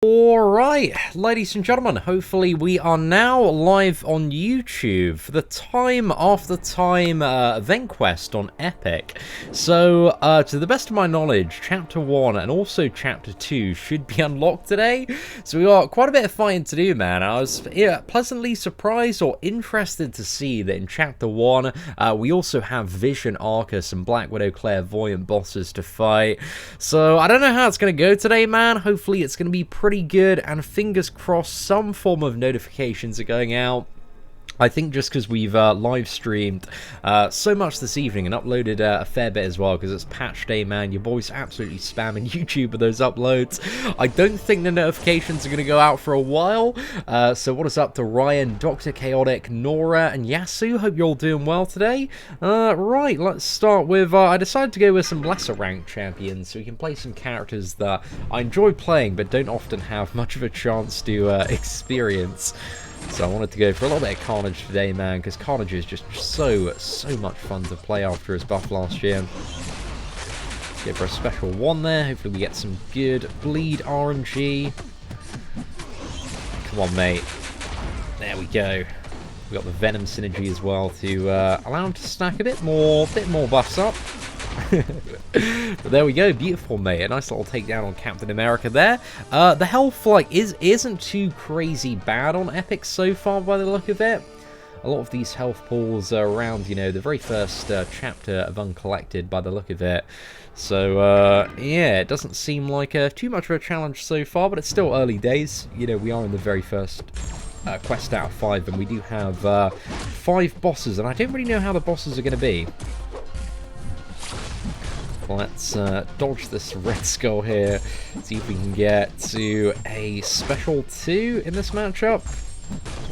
Alright, ladies and gentlemen, hopefully we are now live on YouTube for the time after time event quest on Epic. So, to the best of my knowledge, Chapter 1 and also Chapter 2 should be unlocked today. So we got quite a bit of fighting to do, man. I was pleasantly surprised or interested to see that in Chapter 1, we also have Vision, Arcus, and Black Widow Clairvoyant bosses to fight. So, I don't know how it's going to go today, man. Hopefully it's going to be pretty good, and fingers crossed some form of notifications are going out. I think just because we've live streamed so much this evening and uploaded a fair bit as well, because it's patch day, man. Your boy's absolutely spamming YouTube with those uploads. I don't think the notifications are going to go out for a while. So what is up to Ryan, Dr. Chaotic, Nora, and Yasu? Hope you're all doing well today. Right, let's start with... I decided to go with some lesser ranked champions, so we can play some characters that I enjoy playing but don't often have much of a chance to experience. So I wanted to go for a little bit of Carnage today, man, because Carnage is just so much fun to play after his buff last year. Let's go for a special one there. Hopefully we get some good bleed RNG. Come on, mate. There we go. We got the Venom synergy as well to allow him to stack a bit more buffs up. But there we go, beautiful, mate. A nice little takedown on Captain America there. The health isn't too crazy bad on Epic so far by the look of it. A lot of these health pools are around, you know, the very first chapter of Uncollected by the look of it. So yeah, it doesn't seem like too much of a challenge so far, but it's still early days. You know, we are in the very first quest out of 5, and we do have 5 bosses, and I don't really know how the bosses are going to be. Let's dodge this Red Skull here, see if we can get to a Special 2 in this matchup.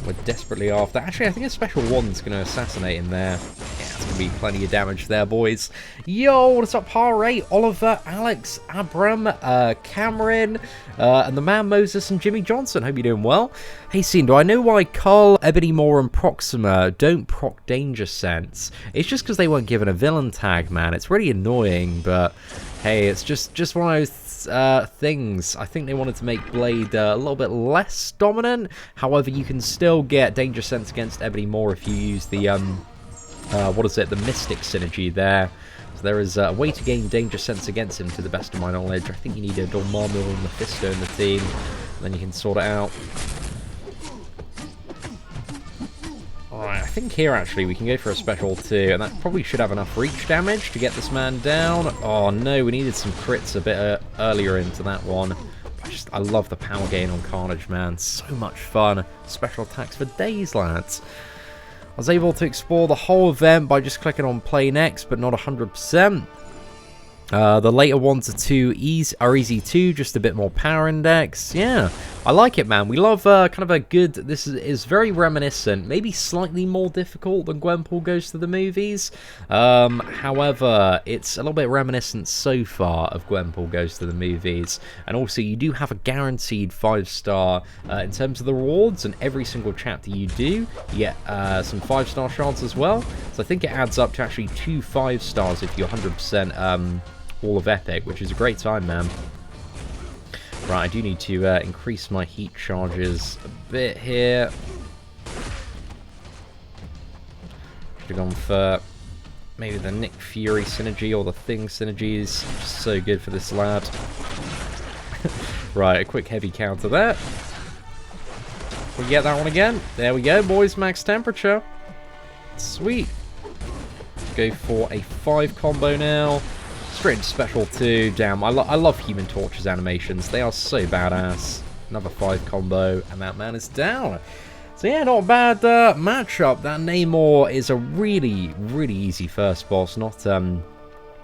We're desperately after. Actually, I think a Special 1's going to assassinate him there. Yeah, it's going to be plenty of damage there, boys. Yo, what's up, Hare, Oliver, Alex, Abram, Cameron, and the man Moses and Jimmy Johnson. Hope you're doing well. Hey, Seatin, do I know why Carl, Ebony Moore, and Proxima don't proc Danger Sense? It's just because they weren't given a villain tag, man. It's really annoying, but hey, it's just one of those things. I think they wanted to make Blade a little bit less dominant. However, you can still get Danger Sense against Ebony Moore if you use the what is it, the Mystic synergy there. So there is a way to gain Danger Sense against him, to the best of my knowledge. I think you need a Dormammu and Mephisto in the team, and then you can sort it out. Alright, I think here actually we can go for a Special 2, and that probably should have enough reach damage to get this man down. Oh no, we needed some crits a bit earlier into that one. I love the power gain on Carnage, man. So much fun. Special attacks for days, lads. I was able to explore the whole event by just clicking on play next, but not 100%. The later ones are easy too, just a bit more power index. Yeah, I like it, man. We love kind of a good... This is very reminiscent, maybe slightly more difficult than Gwenpool Goes to the Movies. However, it's a little bit reminiscent so far of Gwenpool Goes to the Movies. And also, you do have a guaranteed 5-star in terms of the rewards, and every single chapter you do, you get some 5-star shards as well. So I think it adds up to actually 2 5-stars if you're 100% all of Epic, which is a great time, man. Right, I do need to increase my heat charges a bit here. Should have gone for maybe the Nick Fury synergy or the Thing synergy is just so good for this lad. Right, a quick heavy counter there. We get that one again. There we go, boys. Max temperature. Sweet. Go for a 5 combo now. Straight into Special 2. Damn, I love Human Torch's animations. They are so badass. Another 5 combo, and that man is down. So yeah, not a bad matchup. That Namor is a really easy first boss. Not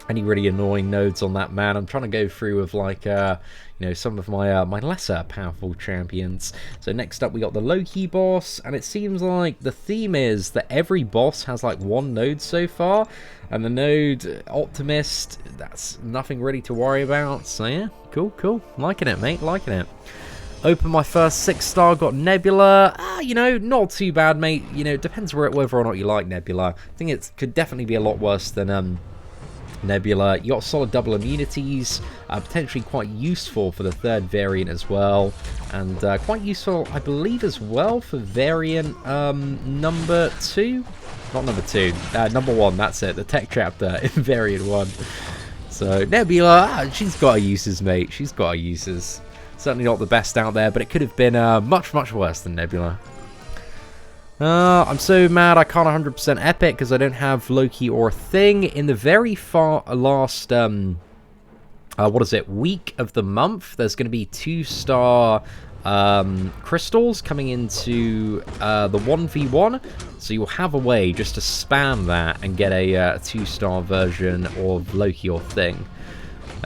any really annoying nodes on that man. I'm trying to go through with like you know, some of my my lesser powerful champions. So next up we got the Loki boss, and it seems like the theme is that every boss has like 1 node so far, and the node Optimist, that's nothing really to worry about. So yeah, cool, liking it, mate, liking it. Open my first 6-star, got Nebula. You know, not too bad, mate. You know, it depends whether or not you like Nebula. I think it could definitely be a lot worse than Nebula. You got solid double immunities, potentially quite useful for the third variant as well, and quite useful, I believe, as well for variant number 2. Not number 2, number 1, that's it, the tech chapter in variant 1. So, Nebula, she's got her uses, mate. She's got her uses. Certainly not the best out there, but it could have been much, much worse than Nebula. I'm so mad I can't 100% Epic because I don't have Loki or a thing. In the very last, week of the month, there's going to be 2-star crystals coming into the 1v1. So you'll have a way just to spam that and get a 2-star version of Loki or thing.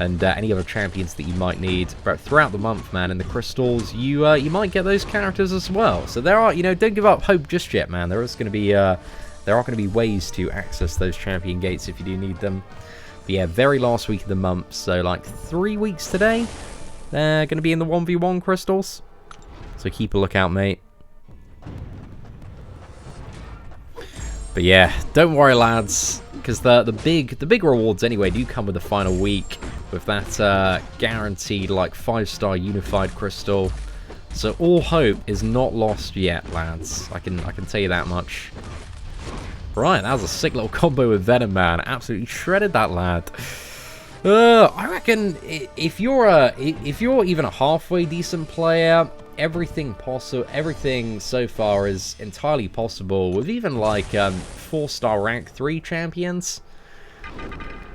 And any other champions that you might need. But throughout the month, man, in the crystals, you might get those characters as well. So there are, don't give up hope just yet, man. There are going to be ways to access those champion gates if you do need them. But yeah, very last week of the month, so like 3 weeks today, they're going to be in the 1v1 crystals. So keep a lookout, mate. But yeah, don't worry, lads, because the big rewards anyway do come with the final week, with that guaranteed like 5-star unified crystal. So all hope is not lost yet, lads. I can tell you that much. Right, that was a sick little combo with Venom, man. Absolutely shredded that lad. I reckon if you're even a halfway decent player, everything so far is entirely possible with even like 4-star rank 3 champions.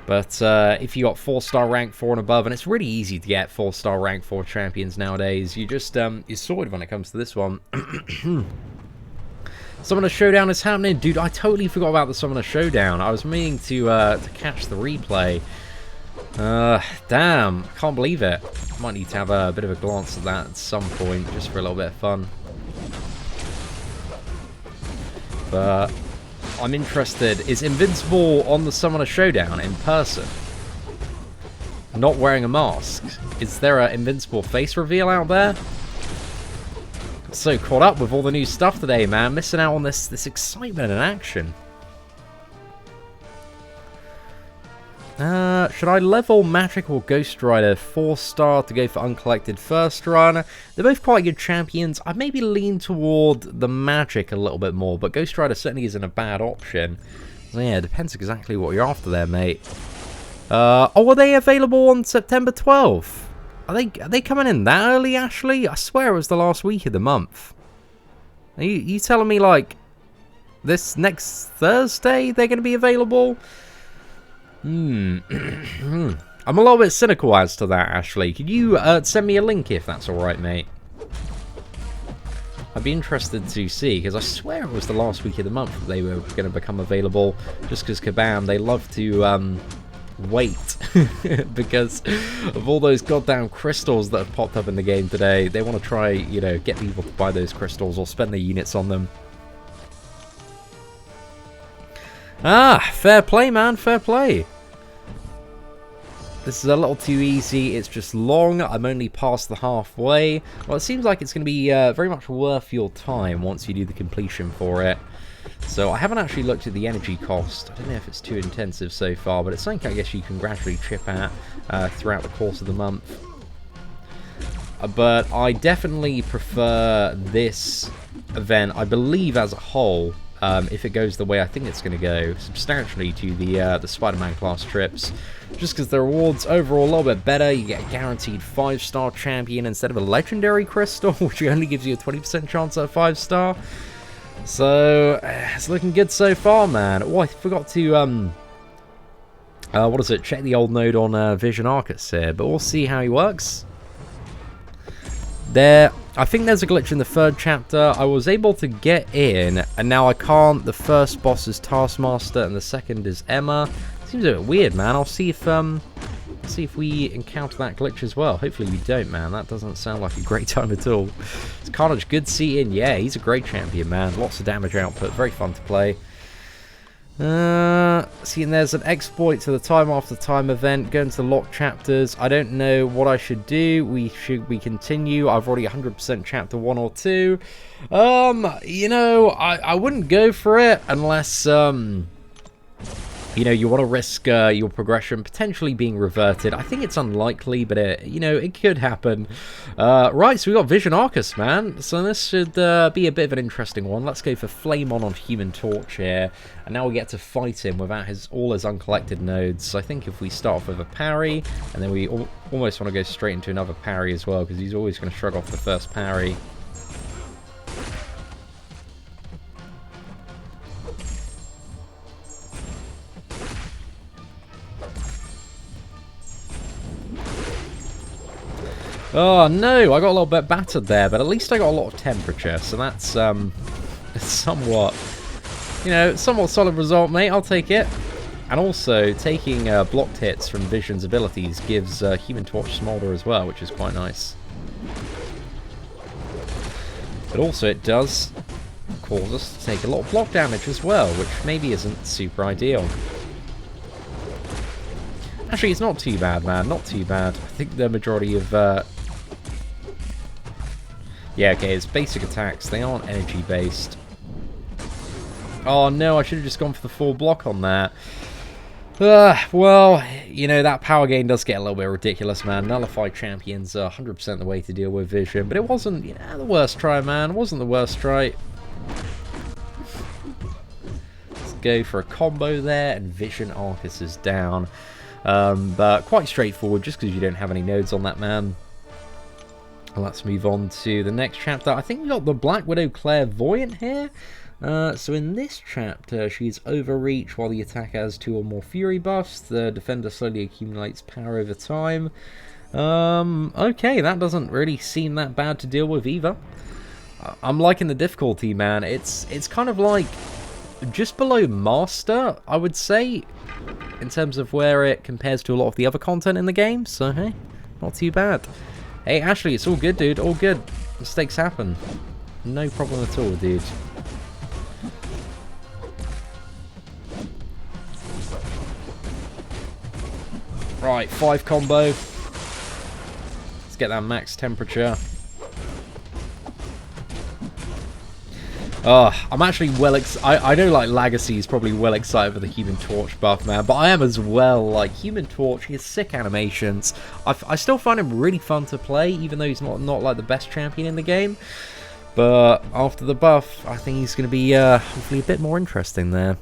But if you got 4-star rank 4 and above, and it's really easy to get 4-star rank 4 champions nowadays, you just you're sorted when it comes to this one. Summoner Showdown is happening, dude. I totally forgot about the Summoner Showdown. I was meaning to catch the replay. Damn, can't believe it. Might need to have a bit of a glance at that at some point, just for a little bit of fun. But I'm interested. Is Invincible on the Summoner Showdown in person? Not wearing a mask. Is there an Invincible face reveal out there? So caught up with all the new stuff today, man. Missing out on this excitement and action. Should I level Magic or Ghost Rider 4-star to go for Uncollected first run? They're both quite good champions. I maybe lean toward the Magic a little bit more, but Ghost Rider certainly isn't a bad option. So yeah, it depends exactly what you're after there, mate. Oh, are they available on September 12th? Are they coming in that early, Ashley? I swear it was the last week of the month. Are you telling me, like, this next Thursday they're going to be available? I'm a little bit cynical as to that, Ashley. Could you send me a link if that's alright, mate? I'd be interested to see, because I swear it was the last week of the month that they were going to become available, just because Kabam, they love to wait because of all those goddamn crystals that have popped up in the game today. They want to try, get people to buy those crystals or spend their units on them. Fair play, man, fair play. This is a little too easy. It's just long. I'm only past the halfway. Well, it seems like it's going to be very much worth your time once you do the completion for it. So I haven't actually looked at the energy cost. I don't know if it's too intensive so far, but it's something I guess you can gradually chip at throughout the course of the month. But I definitely prefer this event, I believe, as a whole, if it goes the way I think it's going to go, substantially to the Spider-Man class trips. Just because the rewards overall a little bit better. You get a guaranteed 5-star champion instead of a legendary crystal, which only gives you a 20% chance at a 5-star. So, it's looking good so far, man. Oh, I forgot to, check the old node on Vision Arcus here, but we'll see how he works. I think there's a glitch in the 3rd chapter. I was able to get in, and now I can't. The first boss is Taskmaster, and the second is Emma. Seems a bit weird, man. I'll see if we encounter that glitch as well. Hopefully we don't, man. That doesn't sound like a great time at all. It's Carnage, good Seatin. Yeah, he's a great champion, man. Lots of damage output. Very fun to play. Seeing there's an exploit to the time after time event. Going to the locked chapters. I don't know what I should do. We continue? I've already 100% chapter 1 or 2. I wouldn't go for it unless you know, you want to risk your progression potentially being reverted. I think it's unlikely, but you know, it could happen. Right, so we got Vision Arcus, man. So this should be a bit of an interesting one. Let's go for Flame on Human Torch here, and now we get to fight him without all his uncollected nodes. So I think if we start off with a parry, and then we almost want to go straight into another parry as well, because he's always going to shrug off the first parry. Oh no, I got a little bit battered there, but at least I got a lot of temperature, so that's somewhat, you know, somewhat solid result, mate. I'll take it. And also, taking blocked hits from Vision's abilities gives Human Torch Smolder as well, which is quite nice. But also it does cause us to take a lot of block damage as well, which maybe isn't super ideal. Actually, it's not too bad, man. Not too bad. I think the majority of... yeah, okay, it's basic attacks. They aren't energy-based. Oh, no, I should have just gone for the full block on that. Well, you know, that power gain does get a little bit ridiculous, man. Nullified champions are 100% the way to deal with Vision. But it wasn't, you know, the worst try, man. It wasn't the worst try. Let's go for a combo there, and Vision Arcus is down. But quite straightforward, just because you don't have any nodes on that man. Let's move on to the next chapter. I think we got the Black Widow Clairvoyant here. So in this chapter, she's overreach while the attacker has 2 or more fury buffs. The defender slowly accumulates power over time. Okay, that doesn't really seem that bad to deal with either. I'm liking the difficulty, man. It's kind of like just below Master, I would say, in terms of where it compares to a lot of the other content in the game. So, hey, not too bad. Hey, Ashley, it's all good, dude. All good. Mistakes happen. No problem at all, dude. Right, 5 combo. Let's get that max temperature. I'm actually well I know, like, Legacy is probably well excited for the Human Torch buff, man, but I am as well. Like, Human Torch, he has sick animations. I still find him really fun to play, even though he's not like the best champion in the game. But after the buff, I think he's going to be hopefully a bit more interesting there.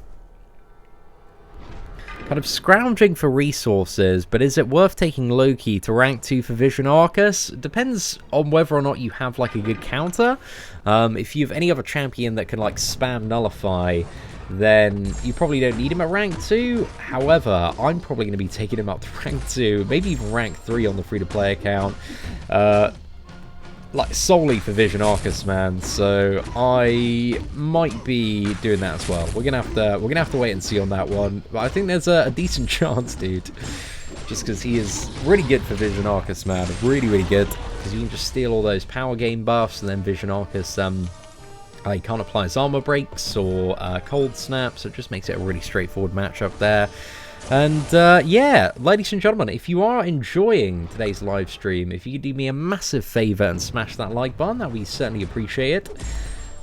Kind of scrounging for resources, but is it worth taking Loki to rank 2 for Vision Arcus? Depends on whether or not you have like a good counter. If you have any other champion that can like spam nullify, then you probably don't need him at rank 2. However, I'm probably going to be taking him up to rank 2, maybe even rank 3 on the free-to-play account. Like solely for Vision Arcus, man. So I might be doing that as well. We're gonna have to wait and see on that one. But I think there's a decent chance, dude. Just because he is really good for Vision Arcus, man. Really, really good. Because you can just steal all those power gain buffs, and then Vision Arcus, he can't apply his armor breaks or cold snap, so it just makes it a really straightforward matchup there. And yeah, ladies and gentlemen, if you are enjoying today's live stream, if you could do me a massive favour and smash that like button, that we certainly appreciate it.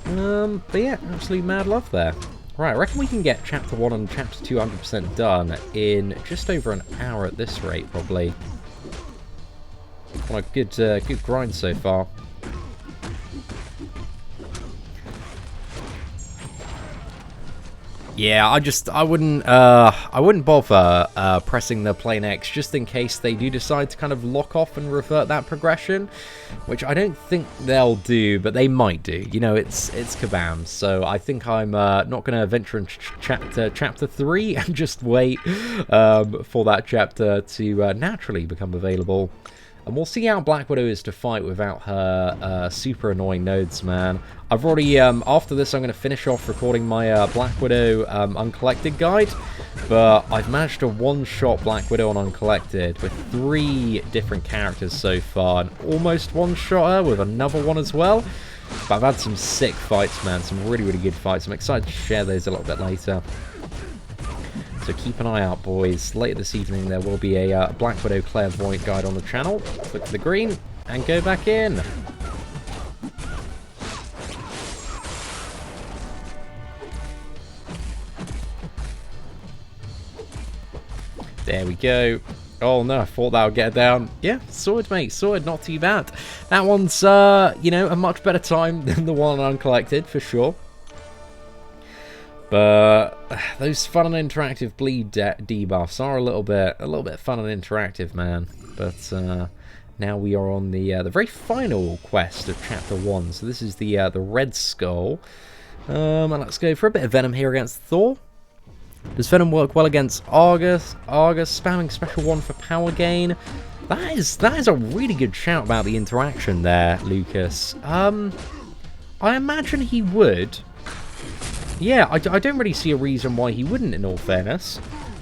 But yeah, absolute mad love there. Right, I reckon we can get Chapter 1 and Chapter 2 100% done in just over an hour at this rate, probably. On a good grind so far. Yeah, I wouldn't bother pressing the Plane X just in case they do decide to kind of lock off and revert that progression, which I don't think they'll do, but they might do. You know, it's Kabam, so I think I'm not going to venture into chapter 3 and just wait for that chapter to naturally become available. And we'll see how Black Widow is to fight without her super annoying nodes, man. I've already, after this, I'm going to finish off recording my Black Widow Uncollected guide. But I've managed to one-shot Black Widow on Uncollected with 3 different characters so far. And almost one-shot her with another one as well. But I've had some sick fights, man. Some really, really good fights. I'm excited to share those a little bit later. So keep an eye out, boys. Later this evening there will be a Black Widow Clairvoyant guide on the channel. Click the green and go back in. There we go. Oh no, I thought that would get her down. Yeah, sorted, mate, sorted, not too bad. That one's, you know, a much better time than the one Uncollected, for sure. But those fun and interactive bleed debuffs are a little bit fun and interactive, man. But now we are on the very final quest of Chapter 1. So this is the Red Skull. And let's go for a bit of Venom here against Thor. Does Venom work well against Argus? Argus spamming special 1 for power gain. That is a really good shout about the interaction there, Lucas. I imagine he would. Yeah, I don't really see a reason why he wouldn't, in all fairness.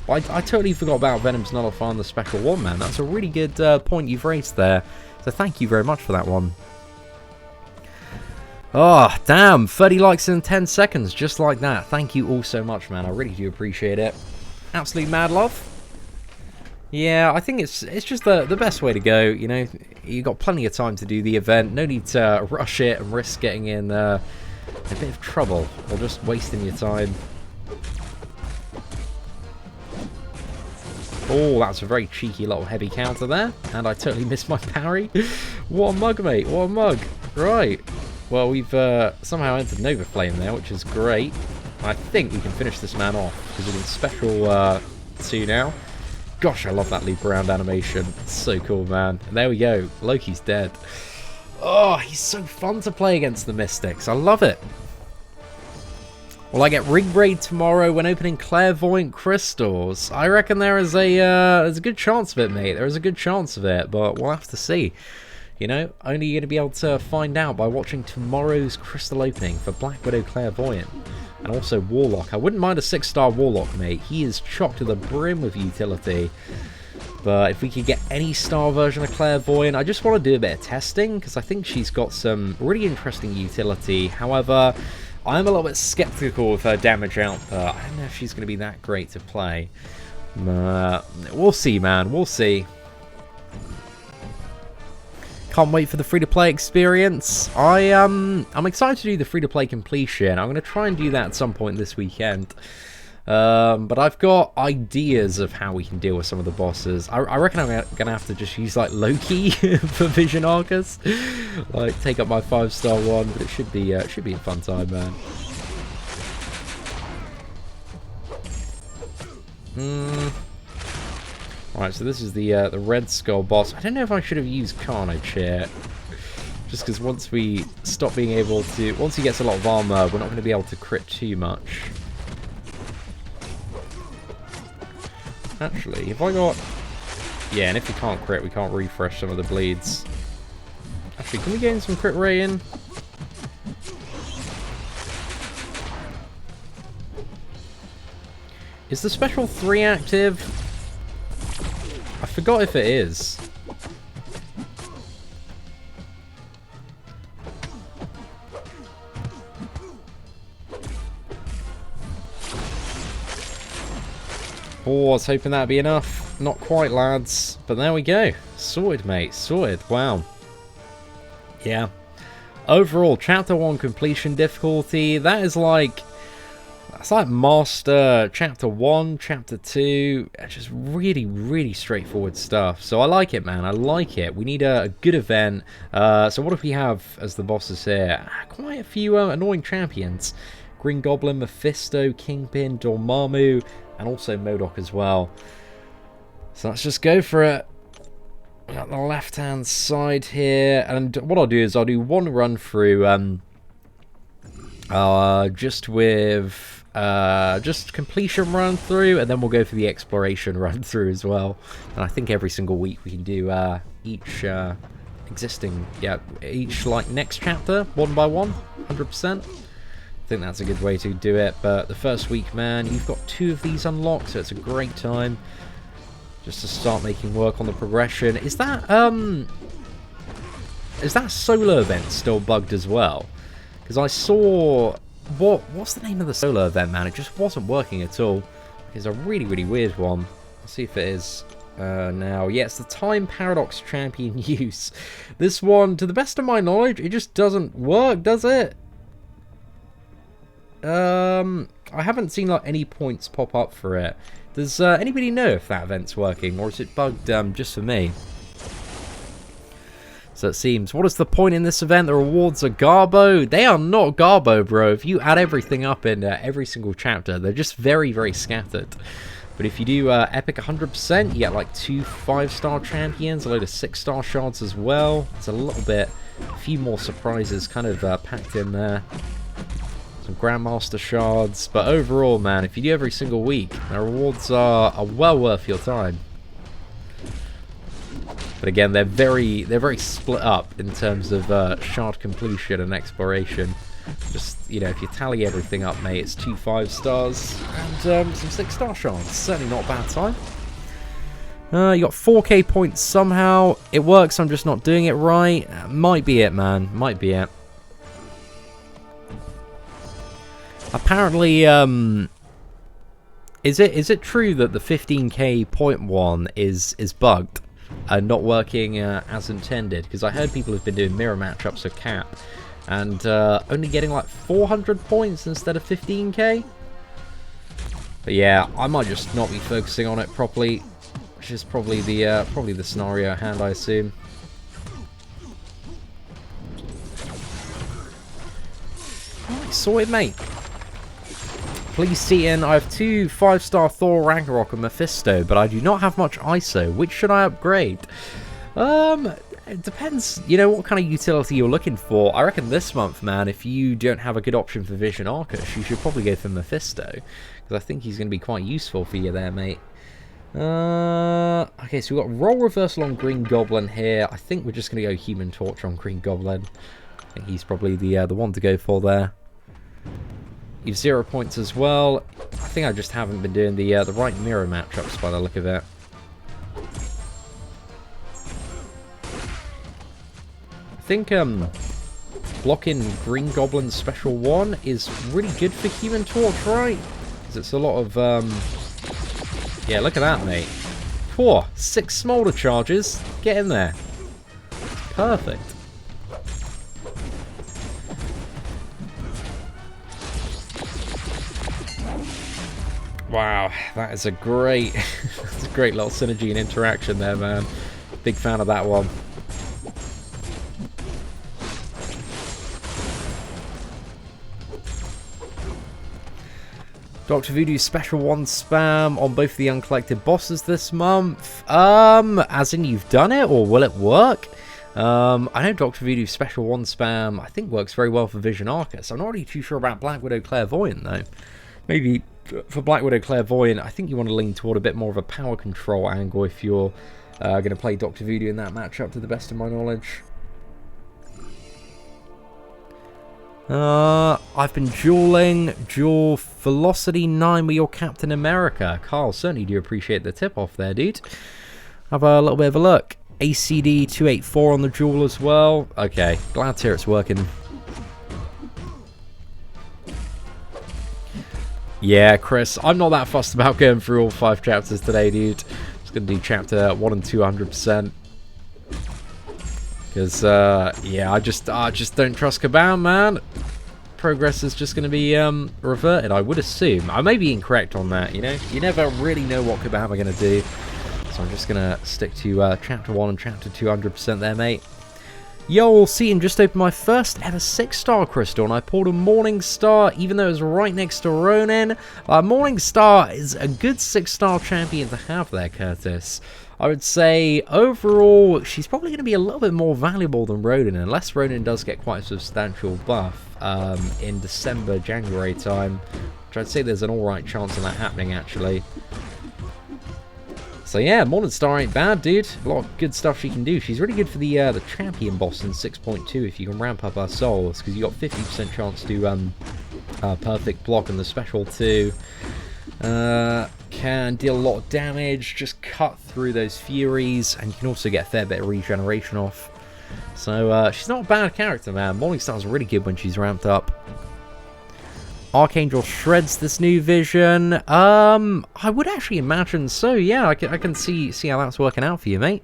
I totally forgot about Venom's nullifying the special 1, man. That's a really good point you've raised there. So thank you very much for that one. Oh, damn. 30 likes in 10 seconds, just like that. Thank you all so much, man. I really do appreciate it. Absolute mad love. Yeah, I think it's just the best way to go, you know. You've got plenty of time to do the event. No need to rush it and risk getting in a bit of trouble or just wasting your time. Oh, that's a very cheeky little heavy counter there. And I totally missed my parry. What a mug, mate. What a mug. Right. Well, we've somehow entered Nova Flame there, which is great. I think we can finish this man off, because we can special 2 now. Gosh, I love that loop around animation. It's so cool, man. And there we go. Loki's dead. Oh, he's so fun to play against the Mystics. I love it. Well, I get Rig Raid tomorrow when opening Clairvoyant Crystals. I reckon there's a good chance of it, mate. There is a good chance of it, but we'll have to see. You know, only going to be able to find out by watching tomorrow's crystal opening for Black Widow Clairvoyant. And also Warlock. I wouldn't mind a 6-star Warlock, mate. He is chocked to the brim with utility. But if we could get any star version of Clairvoyant, I just want to do a bit of testing, because I think she's got some really interesting utility. However, I'm a little bit skeptical of her damage output. I don't know if she's going to be that great to play. We'll see, man. We'll see. Can't wait for the free-to-play experience. I'm excited to do the free-to-play completion. I'm going to try and do that at some point this weekend. But I've got ideas of how we can deal with some of the bosses. I reckon I'm going to have to just use, like, Loki for Vision Arcus. Like, take up my 5-star one, but it should be a fun time, man. Alright, so this is the Red Skull boss. I don't know if I should have used Carnage here. Just because once we stop being able to... Once he gets a lot of armor, we're not going to be able to crit too much. Actually, if I got... Yeah, and if we can't crit, we can't refresh some of the bleeds. Actually, can we gain some crit ray in? Is the special 3 active? I forgot if it is. Oh, I was hoping that'd be enough. Not quite, lads. But there we go. Sorted, mate. Sorted. Wow. Yeah. Overall, Chapter 1 completion difficulty, that is like... That's like Master Chapter 1, Chapter 2. Just really, really straightforward stuff. So I like it, man. I like it. We need a good event. So what if we have as the bosses here? Quite a few annoying champions. Green Goblin, Mephisto, Kingpin, Dormammu, and also MODOK as well. So let's just go for it. Got the left-hand side here. And what I'll do is I'll do one run through just with... just completion run through, and then we'll go for the exploration run through as well. And I think every single week we can do each each like next chapter one by one, 100%. I think that's a good way to do it. But the first week, man, you've got 2 of these unlocked, so it's a great time just to start making work on the progression. Is that solo event still bugged as well? Because I saw... What's the name of the solo event, man? It just wasn't working at all. It's a really, really weird one. Let's see if it is now. Yeah, it's the Time Paradox Champion use. This one, to the best of my knowledge, it just doesn't work, does it? I haven't seen like any points pop up for it. Does anybody know if that event's working, or is it bugged just for me? So it seems. What is the point in this event? The rewards are Garbo. They are not Garbo, bro. If you add everything up in every single chapter, they're just very, very scattered. But if you do Epic 100%, you get like 2 5-star champions, a load of 6-star shards as well. It's a little bit, a few more surprises kind of packed in there. Some Grandmaster shards. But overall, man, if you do every single week, the rewards are well worth your time. But again, they're very split up in terms of shard completion and exploration. Just, you know, if you tally everything up, mate, it's 2 5-stars and some 6-star shards. Certainly not a bad time. You got 4k points somehow. It works, I'm just not doing it right. Might be it, man. Might be it. Apparently, is it true that the 15k point one is bugged? Not working as intended, because I heard people have been doing mirror matchups of Cap and only getting like 400 points instead of 15k. But yeah, I might just not be focusing on it properly, which is probably the scenario at hand, I assume. Alright, sorted, mate. Please, Seatin, I have 2 5-star Thor, Ragnarok, and Mephisto, but I do not have much ISO. Which should I upgrade? It depends, you know, what kind of utility you're looking for. I reckon this month, man, if you don't have a good option for Vision Arcus, you should probably go for Mephisto, because I think he's going to be quite useful for you there, mate. Okay, so we've got Roll Reversal on Green Goblin here. I think we're just going to go Human Torch on Green Goblin. I think he's probably the one to go for there. You've 0 points as well. I think I just haven't been doing the right mirror matchups by the look of it. I think blocking Green Goblin's special 1 is really good for Human Torch, right? Because it's a lot of yeah, look at that, mate. 6 smolder charges. Get in there. Perfect. Wow, that is a great, that's a great little synergy and interaction there, man. Big fan of that one. Dr. Voodoo special 1 spam on both the Uncollected bosses this month. As in you've done it, or will it work? I know Dr. Voodoo special 1 spam, I think, works very well for Vision Arcus. I'm not really too sure about Black Widow Clairvoyant, though. Maybe for Black Widow Clairvoyant, I think you want to lean toward a bit more of a power control angle if you're going to play Dr. Voodoo in that matchup, to the best of my knowledge. I've been dueling Duel Velocity 9 with your Captain America. Carl, certainly do appreciate the tip-off there, dude. Have a little bit of a look. ACD 284 on the duel as well. Okay, glad to hear it's working. Yeah, Chris, I'm not that fussed about going through all 5 chapters today, dude. Just going to do chapter 1 and 2 100%. Because, yeah, I just don't trust Kabam, man. Progress is just going to be reverted, I would assume. I may be incorrect on that, you know? You never really know what Kabam are going to do. So I'm just going to stick to chapter 1 and chapter 2 100% there, mate. Yo, Seatin, just opened my first ever 6-star crystal, and I pulled a Morning Star, even though it was right next to Ronin. Morning Star is a good 6-star champion to have there, Curtis. I would say, overall, she's probably going to be a little bit more valuable than Ronin, unless Ronin does get quite a substantial buff in December, January time, which I'd say there's an alright chance of that happening, actually. So yeah, Morning Star ain't bad, dude. A lot of good stuff she can do. She's really good for the champion boss in 6.2 if you can ramp up her souls, because you got 50% chance to do perfect block in the special 2. Can deal a lot of damage, just cut through those furies, and you can also get a fair bit of regeneration off. So she's not a bad character, man. Morning Star's really good when she's ramped up. Archangel shreds this new vision. I would actually imagine so. Yeah, I can see how that's working out for you, mate.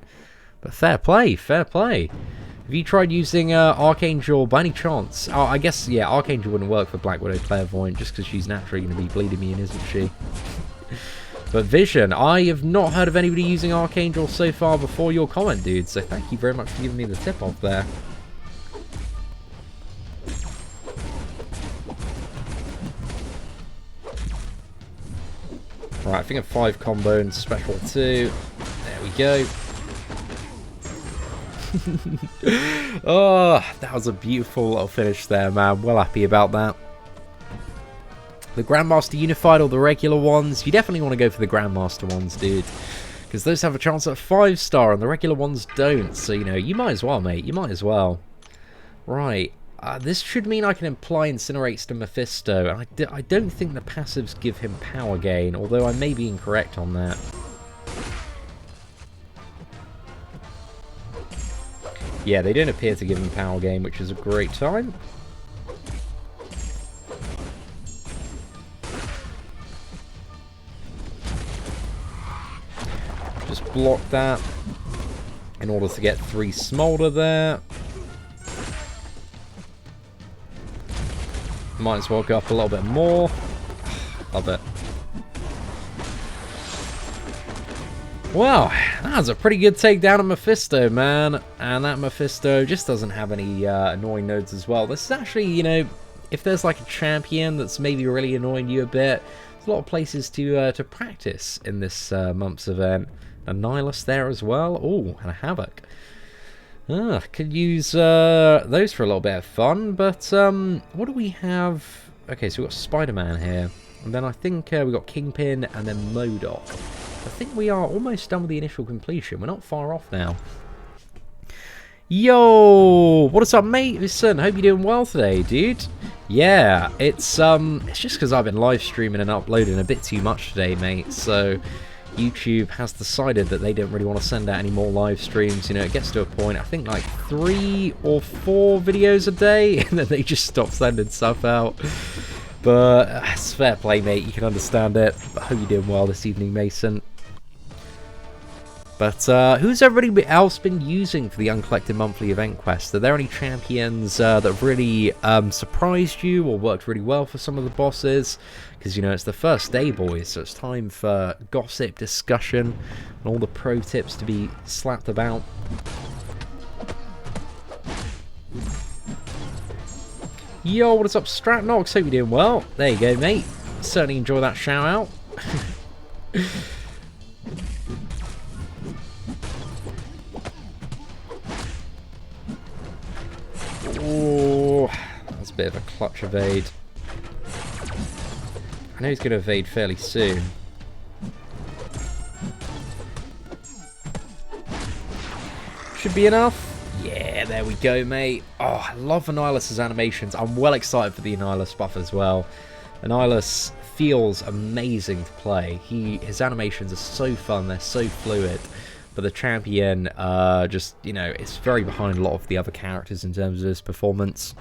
But fair play, fair play. Have you tried using Archangel by any chance? Oh, I guess, yeah, Archangel wouldn't work for Black Widow Clairvoyant just because she's naturally going to be bleed immune, isn't she? But Vision, I have not heard of anybody using Archangel so far before your comment, dude. So thank you very much for giving me the tip off there. Right, I think a 5 combo and special 2. There we go. Oh, that was a beautiful little finish there, man. Well happy about that. The Grandmaster Unified or the regular ones? You definitely want to go for the Grandmaster ones, dude. Because those have a chance at 5-star and the regular ones don't. So, you know, you might as well, mate. You might as well. Right. This should mean I can apply Incinerates to Mephisto. And I don't think the passives give him power gain, although I may be incorrect on that. Yeah, they don't appear to give him power gain, which is a great time. Just block that in order to get 3 Smolder there. Might as well go up a little bit more. Love it. Wow, that was a pretty good takedown of Mephisto, man. And that Mephisto just doesn't have any annoying nodes as well. This is actually, you know, if there's like a champion that's maybe really annoying you a bit, there's a lot of places to practice in this month's event. A Nihilus there as well. Oh, and a Havoc. Could use those for a little bit of fun, but what do we have? Okay, so we've got Spider-Man here, and then I think we've got Kingpin and then MODOK. I think we are almost done with the initial completion. We're not far off now. Yo, what is up, mate? Listen, hope you're doing well today, dude. Yeah, it's just because I've been live streaming and uploading a bit too much today, mate. So YouTube has decided that they don't really want to send out any more live streams. You know, it gets to a point, I think like 3 or 4 videos a day, and then they just stop sending stuff out. But it's fair play, mate. You can understand it. I hope you're doing well this evening, Mason. But who's everybody else been using for the Uncollected Monthly Event Quest? Are there any champions that have really surprised you or worked really well for some of the bosses? Because, you know, it's the first day, boys, so it's time for gossip, discussion, and all the pro tips to be slapped about. Yo, what is up, Stratnox? Hope you're doing well. There you go, mate. Certainly enjoy that shout out. Oh, that's a bit of a clutch evade. I know he's going to evade fairly soon. Should be enough. Yeah, there we go, mate. Oh, I love Annihilus' animations. I'm well excited for the Annihilus buff as well. Annihilus feels amazing to play. His animations are so fun. They're so fluid. But the champion, just, you know, it's very behind a lot of the other characters in terms of his performance.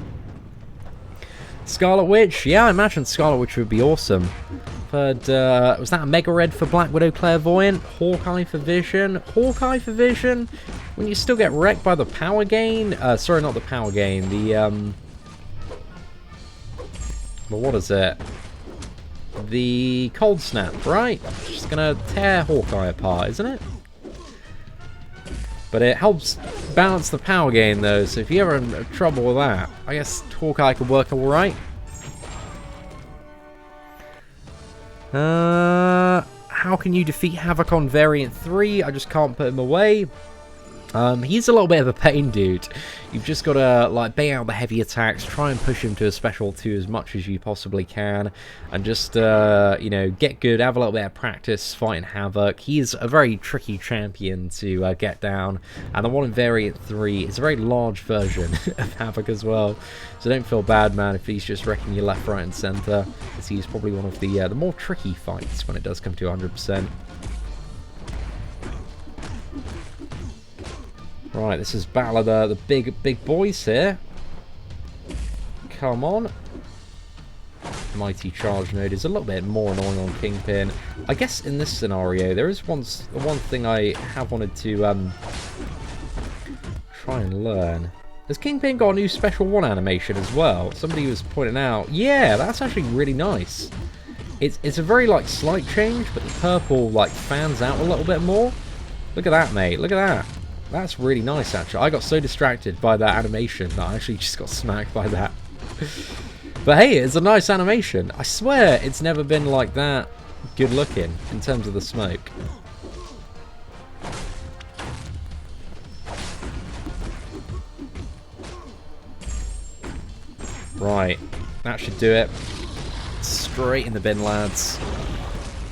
Scarlet Witch? Yeah, I imagine Scarlet Witch would be awesome. But, was that a Mega Red for Black Widow Clairvoyant? Hawkeye for Vision? Hawkeye for Vision? When you still get wrecked by the power gain? Sorry, not the power gain. The, well, what is it? The Cold Snap, right? Just gonna tear Hawkeye apart, isn't it? But it helps balance the power gain, though, so if you're ever in trouble with that, I guess Hawkeye could work alright. How can you defeat Havoc on Variant 3? I just can't put him away. He's a little bit of a pain, dude. You've just got to, like, bait out the heavy attacks, try and push him to a special 2 as much as you possibly can, and just, you know, get good, have a little bit of practice fighting Havoc. He's a very tricky champion to get down, and the one in Variant 3 is a very large version of Havoc as well, so don't feel bad, man, if he's just wrecking you left, right, and centre, because he's probably one of the more tricky fights when it does come to 100%. Right, this is Battle of the big boys here. Come on. Mighty Charge Node is a little bit more annoying on Kingpin. I guess in this scenario, there is one thing I have wanted to try and learn. Has Kingpin got a new Special 1 animation as well? Somebody was pointing out. Yeah, that's actually really nice. It's a very, like, slight change, but the purple, like, fans out a little bit more. Look at that, mate. Look at that. That's really nice, actually. I got so distracted by that animation that I actually just got smacked by that. But hey, it's a nice animation. I swear it's never been like that good looking in terms of the smoke. Right. That should do it. Straight in the bin, lads.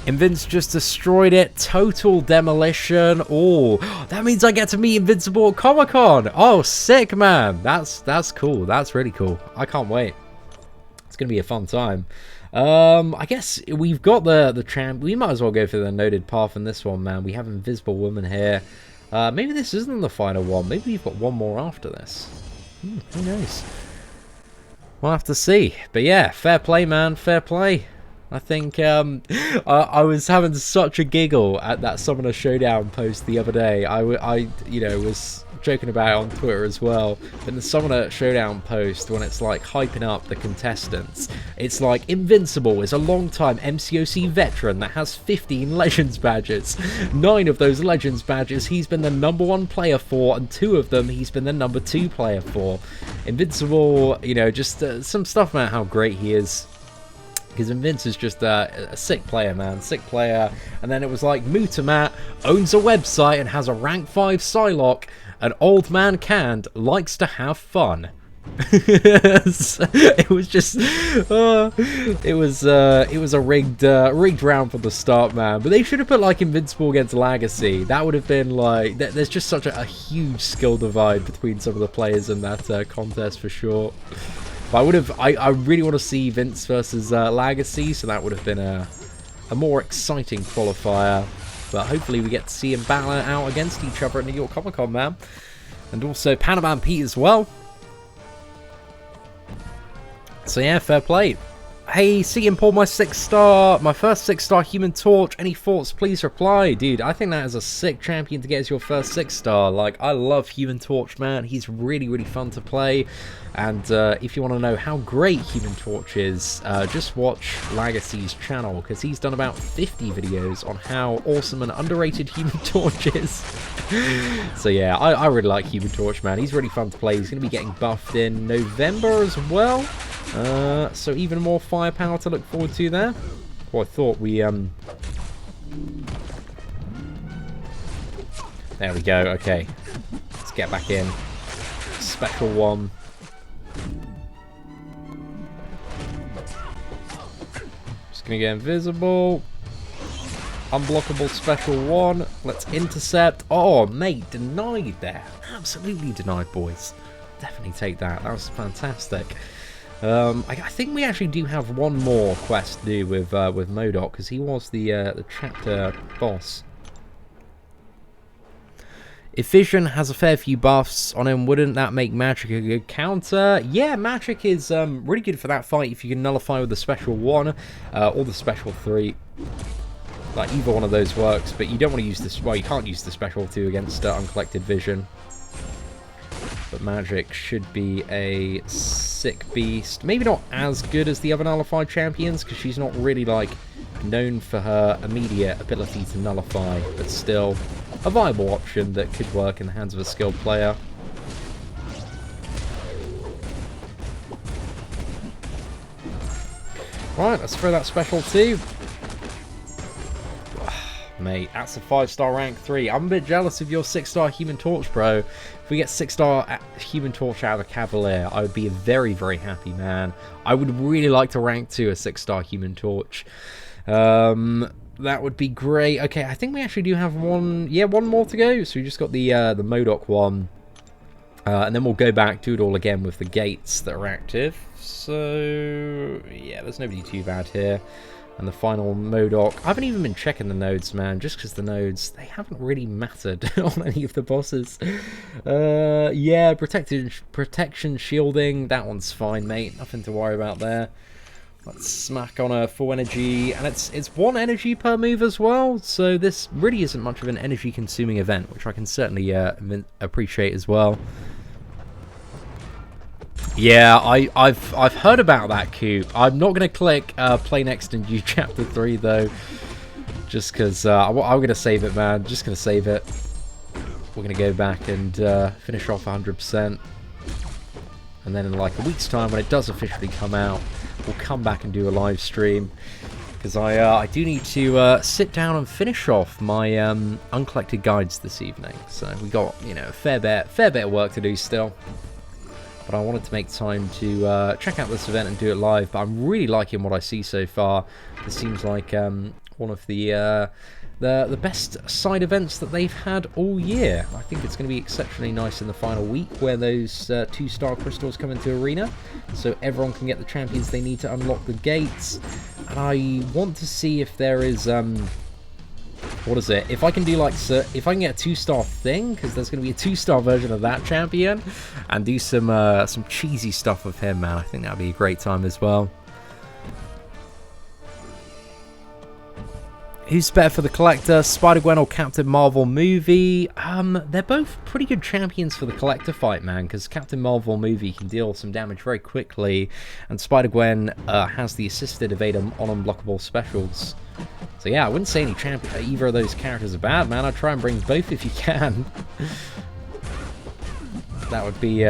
Invince just destroyed it. Total demolition. Oh, that means I get to meet Invincible at Comic-Con. Oh, sick, man. That's cool. That's really cool. I can't wait. It's going to be a fun time. I guess we've got the champ. We might as well go for the noted path in this one, man. We have Invisible Woman here. Maybe this isn't the final one. Maybe we've got one more after this. Who knows? We'll have to see. But yeah, fair play, man. Fair play. I think I was having such a giggle at that Summoner Showdown post the other day. I you know, was joking about it on Twitter as well. But the Summoner Showdown post, when it's like hyping up the contestants, it's like Invincible is a long-time MCOC veteran that has 15 Legends badges. 9 of those Legends badges he's been the #1 player for, and 2 of them he's been the #2 player for. Invincible, you know, just some stuff about how great he is. Because Invince is just a sick player, man. Sick player. And then it was like, Mutamat owns a website and has a rank 5 Psylocke. An old man canned likes to have fun. It was just... it was a rigged round from the start, man. But they should have put, like, Invincible against Legacy. That would have been, like... There's just such a huge skill divide between some of the players in that contest, for sure. But I really want to see Vince versus Legacy, so that would have been a more exciting qualifier. But hopefully we get to see them battle it out against each other at New York Comic Con, man. And also Panama Pete as well. So yeah, fair play. Hey, Seatin pulled my 6-star, my first 6-star Human Torch. Any thoughts, please reply. Dude, I think that is a sick champion to get as your first 6-star. Like, I love Human Torch, man. He's really, really fun to play. And if you want to know how great Human Torch is, just watch Legacy's channel, because he's done about 50 videos on how awesome and underrated Human Torch is. So yeah, I really like Human Torch, man. He's really fun to play. He's going to be getting buffed in November as well. So even more firepower to look forward to there. Well, I thought we... There we go, okay. Let's get back in. Special one. Just gonna get invisible. Unblockable special one. Let's intercept. Oh, mate, denied there. Absolutely denied, boys. Definitely take that. That was fantastic. I think we actually do have one more quest to do with MODOK, because he was the chapter boss. If Vision has a fair few buffs on him, wouldn't that make Magic a good counter? Yeah, Magic is really good for that fight if you can nullify with the special 1 or the special 3. Like, either one of those works, but you don't want to use this. Well, you can't use the special 2 against Uncollected Vision. But Magic should be a sick beast. Maybe not as good as the other nullified champions, because she's not really, like, known for her immediate ability to nullify, but still a viable option that could work in the hands of a skilled player. Right, let's throw that special 2. Mate, that's a 5-star rank 3. I'm a bit jealous of your 6-star Human Torch, bro. If we get 6-star Human Torch out of Cavalier, I would be a very, very happy man. I would really like to rank 2 a 6-star Human Torch. That would be great. Okay, I think we actually do have one more to go. So we just got the MODOK one. And then we'll go back, do it all again with the gates that are active. So, yeah, there's nobody too bad here. And the final MODOK. I haven't even been checking the nodes, man, just because the nodes, they haven't really mattered on any of the bosses. Yeah, protection, shielding, that one's fine, mate. Nothing to worry about there. Let's smack on a full energy, and it's 1 energy per move as well, so this really isn't much of an energy-consuming event, which I can certainly appreciate as well. Yeah, I've heard about that, Coop. I'm not going to click play next in New Chapter 3, though. Just because I'm going to save it, man. Just going to save it. We're going to go back and finish off 100%. And then in like a week's time, when it does officially come out, we'll come back and do a live stream. Because I do need to sit down and finish off my uncollected guides this evening. So we got, you know, a fair bit of work to do still. But I wanted to make time to check out this event and do it live. But I'm really liking what I see so far. This seems like one of the best side events that they've had all year. I think it's going to be exceptionally nice in the final week where those 2-star crystals come into Arena. So everyone can get the champions they need to unlock the gates. And I want to see if there is... what is it? If I can do like... if I can get a 2-star thing, because there's going to be a 2-star version of that champion, and do some cheesy stuff with him, man. I think that would be a great time as well. Who's better for the Collector, Spider-Gwen or Captain Marvel movie? They're both pretty good champions for the Collector fight, man, because Captain Marvel movie can deal some damage very quickly, and Spider-Gwen has the assisted evade on unblockable specials. So yeah, I wouldn't say either of those characters are bad, man. I'd try and bring both if you can. That would be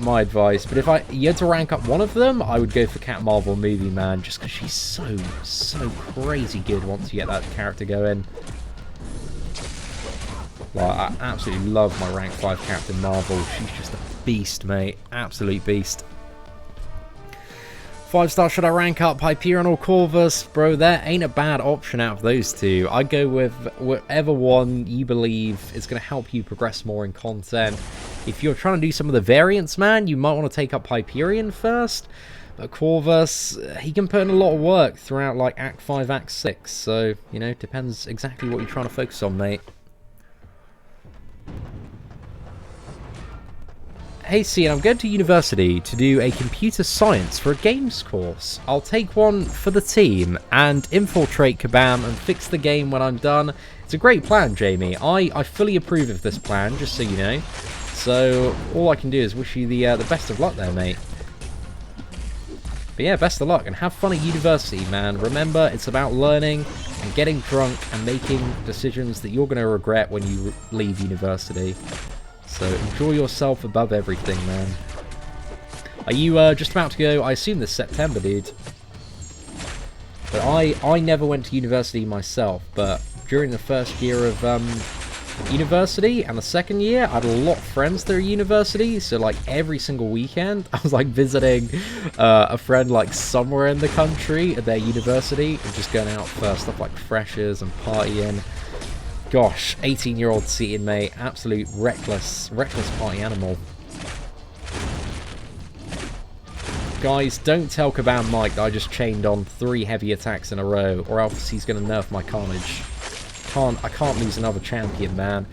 my advice. But if you had to rank up one of them, I would go for Cat Marvel movie, man. Just because she's so crazy good once you get that character going. Like, I absolutely love my rank 5 Captain Marvel. She's just a beast, mate. Absolute beast. 5-star, should I rank up Hyperion or Corvus? Bro, there ain't a bad option out of those two. I'd go with whatever one you believe is going to help you progress more in content. If you're trying to do some of the variants, man, you might want to take up Hyperion first. But Corvus, he can put in a lot of work throughout, like, Act 5, Act 6. So, you know, depends exactly what you're trying to focus on, mate. Hey Seatin, I'm going to university to do a computer science for a games course. I'll take one for the team and infiltrate Kabam and fix the game when I'm done. It's a great plan, Jamie. I fully approve of this plan, just so you know. So all I can do is wish you the best of luck there, mate. But yeah, best of luck and have fun at university, man. Remember, it's about learning and getting drunk and making decisions that you're going to regret when you leave university. So enjoy yourself above everything, man. Are you just about to go? I assume this September, dude. But I never went to university myself. But during the first year of university and the second year, I had a lot of friends that are university. So like every single weekend, I was like visiting a friend like somewhere in the country at their university and just going out for stuff like freshers and partying. Gosh, 18-year-old Seatin, mate. Absolute reckless party animal. Guys, don't tell Kabam Mike that I just chained on 3 heavy attacks in a row, or else he's going to nerf my carnage. I can't lose another champion, man.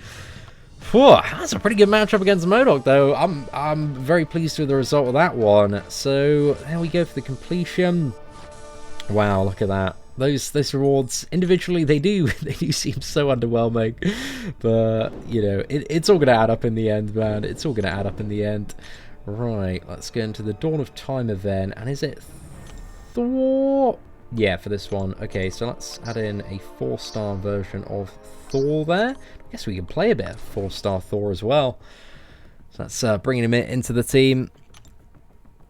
Whew, that's a pretty good matchup against MODOK, though. I'm very pleased with the result of that one. So, there we go for the completion. Wow, look at that. Those rewards individually they do seem so underwhelming, but you know it's all gonna add up in the end, man. It's all gonna add up in the end. Right, let's go into the Dawn of Time event, and is it Thor? Yeah, for this one. Okay, so let's add in a 4-star version of Thor there. I guess we can play a bit of 4-star Thor as well. So that's bringing him into the team.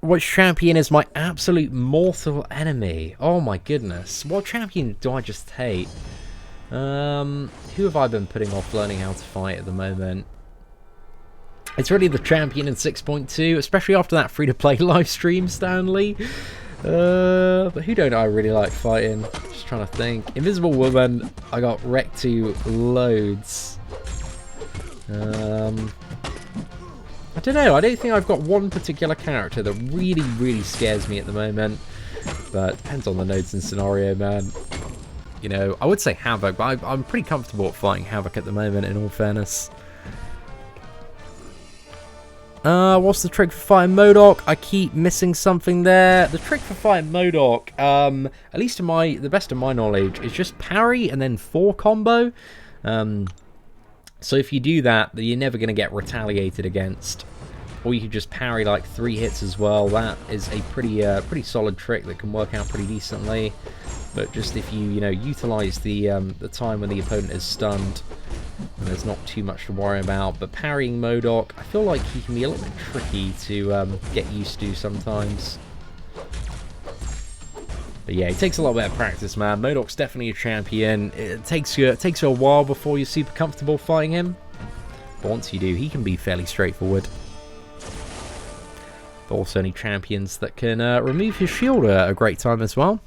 Which champion is my absolute mortal enemy? Oh my goodness. What champion do I just hate? Who have I been putting off learning how to fight at the moment? It's really the champion in 6.2, especially after that free-to-play live stream, Stanley. But who don't I really like fighting? Just trying to think. Invisible Woman, I got wrecked to loads. I don't know, I don't think I've got one particular character that really scares me at the moment. But it depends on the nodes and scenario, man. You know, I would say Havoc, but I'm pretty comfortable at fighting Havoc at the moment, in all fairness. What's the trick for fighting MODOK? I keep missing something there. The trick for fighting MODOK, at least to the best of my knowledge, is just parry and then 4 combo. So if you do that, you're never going to get retaliated against. or you could just parry like 3 hits as well. That is a pretty solid trick that can work out pretty decently. But just if you utilize the time when the opponent is stunned, and there's not too much to worry about. But parrying MODOK, I feel like he can be a little bit tricky to get used to sometimes. But yeah, it takes a lot of practice, man. MODOK's definitely a champion. It takes you a while before you're super comfortable fighting him. But once you do, he can be fairly straightforward. But also any champions that can remove his shield are a great time as well.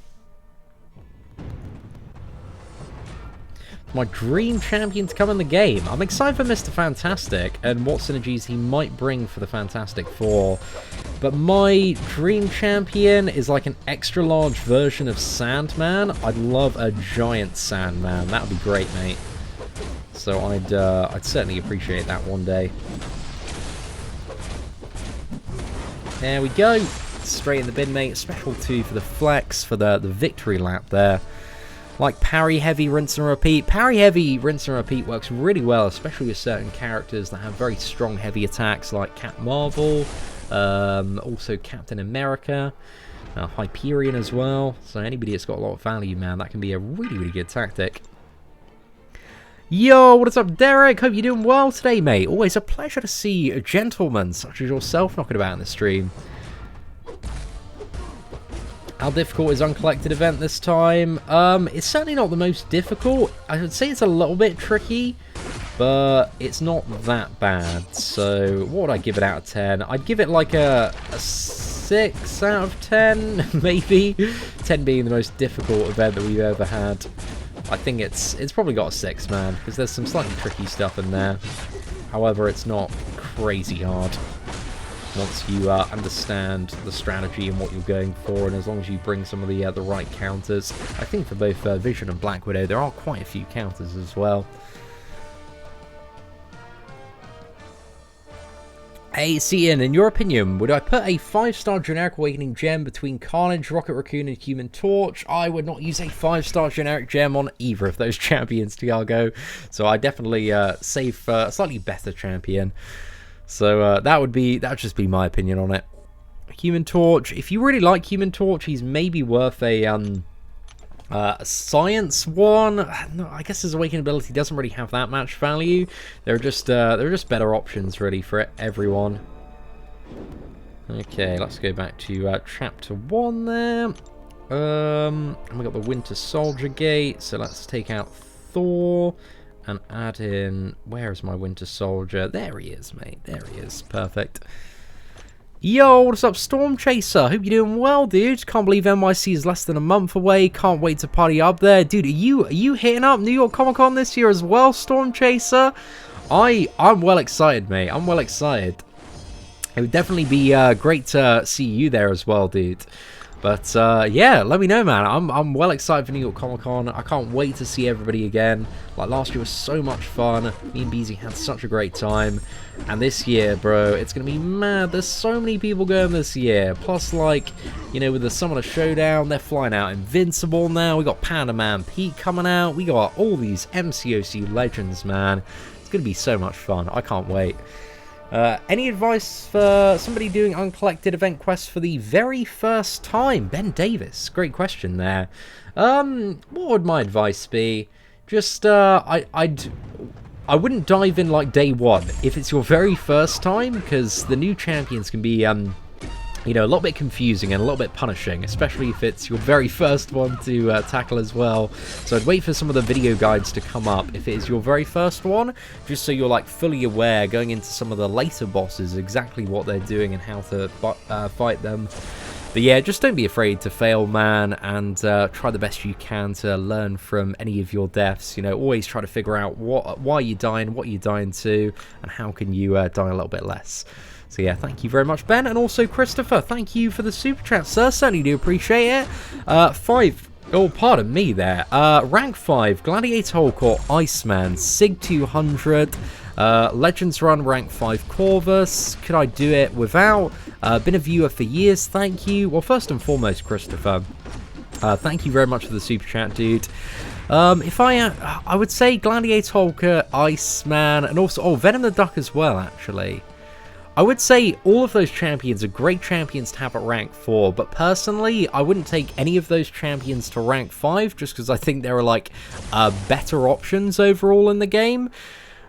My dream champion to come in the game. I'm excited for Mr. Fantastic and what synergies he might bring for the Fantastic Four. But my dream champion is like an extra large version of Sandman. I'd love a giant Sandman. That would be great, mate. So I'd certainly appreciate that one day. There we go. Straight in the bin, mate. Special 2 for the flex, for the victory lap there. Like parry heavy, rinse and repeat. Parry heavy, rinse and repeat works really well, especially with certain characters that have very strong heavy attacks like Cap Marvel, also Captain America, Hyperion as well. So anybody that's got a lot of value, man, that can be a really good tactic. Yo, what is up, Derek? Hope you're doing well today, mate. Always a pleasure to see a gentleman such as yourself knocking about in the stream. How difficult is Uncollected event this time? It's certainly not the most difficult. I would say it's a little bit tricky, but it's not that bad. So what would I give it out of 10? I'd give it like a 6 out of 10, maybe. 10 being the most difficult event that we've ever had. I think it's probably got a 6, man, because there's some slightly tricky stuff in there. However, it's not crazy hard. Once you understand the strategy and what you're going for, and as long as you bring some of the right counters. I think for both Vision and Black Widow, there are quite a few counters as well. Hey, Seatin, in your opinion, would I put a 5-star generic Awakening gem between Carnage, Rocket Raccoon, and Human Torch? I would not use a 5-star generic gem on either of those champions, Tiago. So I definitely save for a slightly better champion. So that would just be my opinion on it. Human Torch, if you really like Human Torch, he's maybe worth a science one. No, I guess his awakening ability doesn't really have that much value. There are just better options really for everyone. Okay, let's go back to chapter 1 there. And we got the Winter Soldier Gate. So let's take out Thor. And add in... Where is my Winter Soldier? There he is, mate. There he is. Perfect. Yo, what's up, Storm Chaser? Hope you're doing well, dude. Can't believe NYC is less than a month away. Can't wait to party up there. Dude, are you hitting up New York Comic Con this year as well, Storm Chaser? I'm well excited, mate. I'm well excited. It would definitely be great to see you there as well, dude. But yeah, let me know, man. I'm well excited for New York Comic Con. I can't wait to see everybody again. Like last year was so much fun. Me and Beezy had such a great time. And this year, bro, it's gonna be mad. There's so many people going this year. Plus, like, you know, with the Summoner Showdown, they're flying out Invincible now. We got Panda Man Pete coming out. We got all these MCOC legends, man. It's gonna be so much fun. I can't wait. Any advice for somebody doing Uncollected event quests for the very first time? Ben Davis, great question there. What would my advice be? Just, I wouldn't dive in like day one if it's your very first time, because the new champions can be, you know, a little bit confusing and a little bit punishing, especially if it's your very first one to tackle as well. So I'd wait for some of the video guides to come up if it is your very first one, just so you're like fully aware going into some of the later bosses exactly what they're doing and how to fight them. But yeah, just don't be afraid to fail, man, and try the best you can to learn from any of your deaths. You know, always try to figure out why you're dying, what you're dying to, and how can you die a little bit less. So yeah, thank you very much, Ben, and also Christopher. Thank you for the super chat, sir. Certainly do appreciate it. 5. Oh, pardon me there. Rank 5, Gladiator Hulk or Iceman, Sig 200, Legends Run, Rank 5 Corvus. Could I do it without? Been a viewer for years, thank you. Well, first and foremost, Christopher, thank you very much for the super chat, dude. If I would say Gladiator Hulk, Iceman, and also, Venom the Duck as well, actually. I would say all of those champions are great champions to have at rank 4, but personally, I wouldn't take any of those champions to rank 5, just because I think there are, like, better options overall in the game.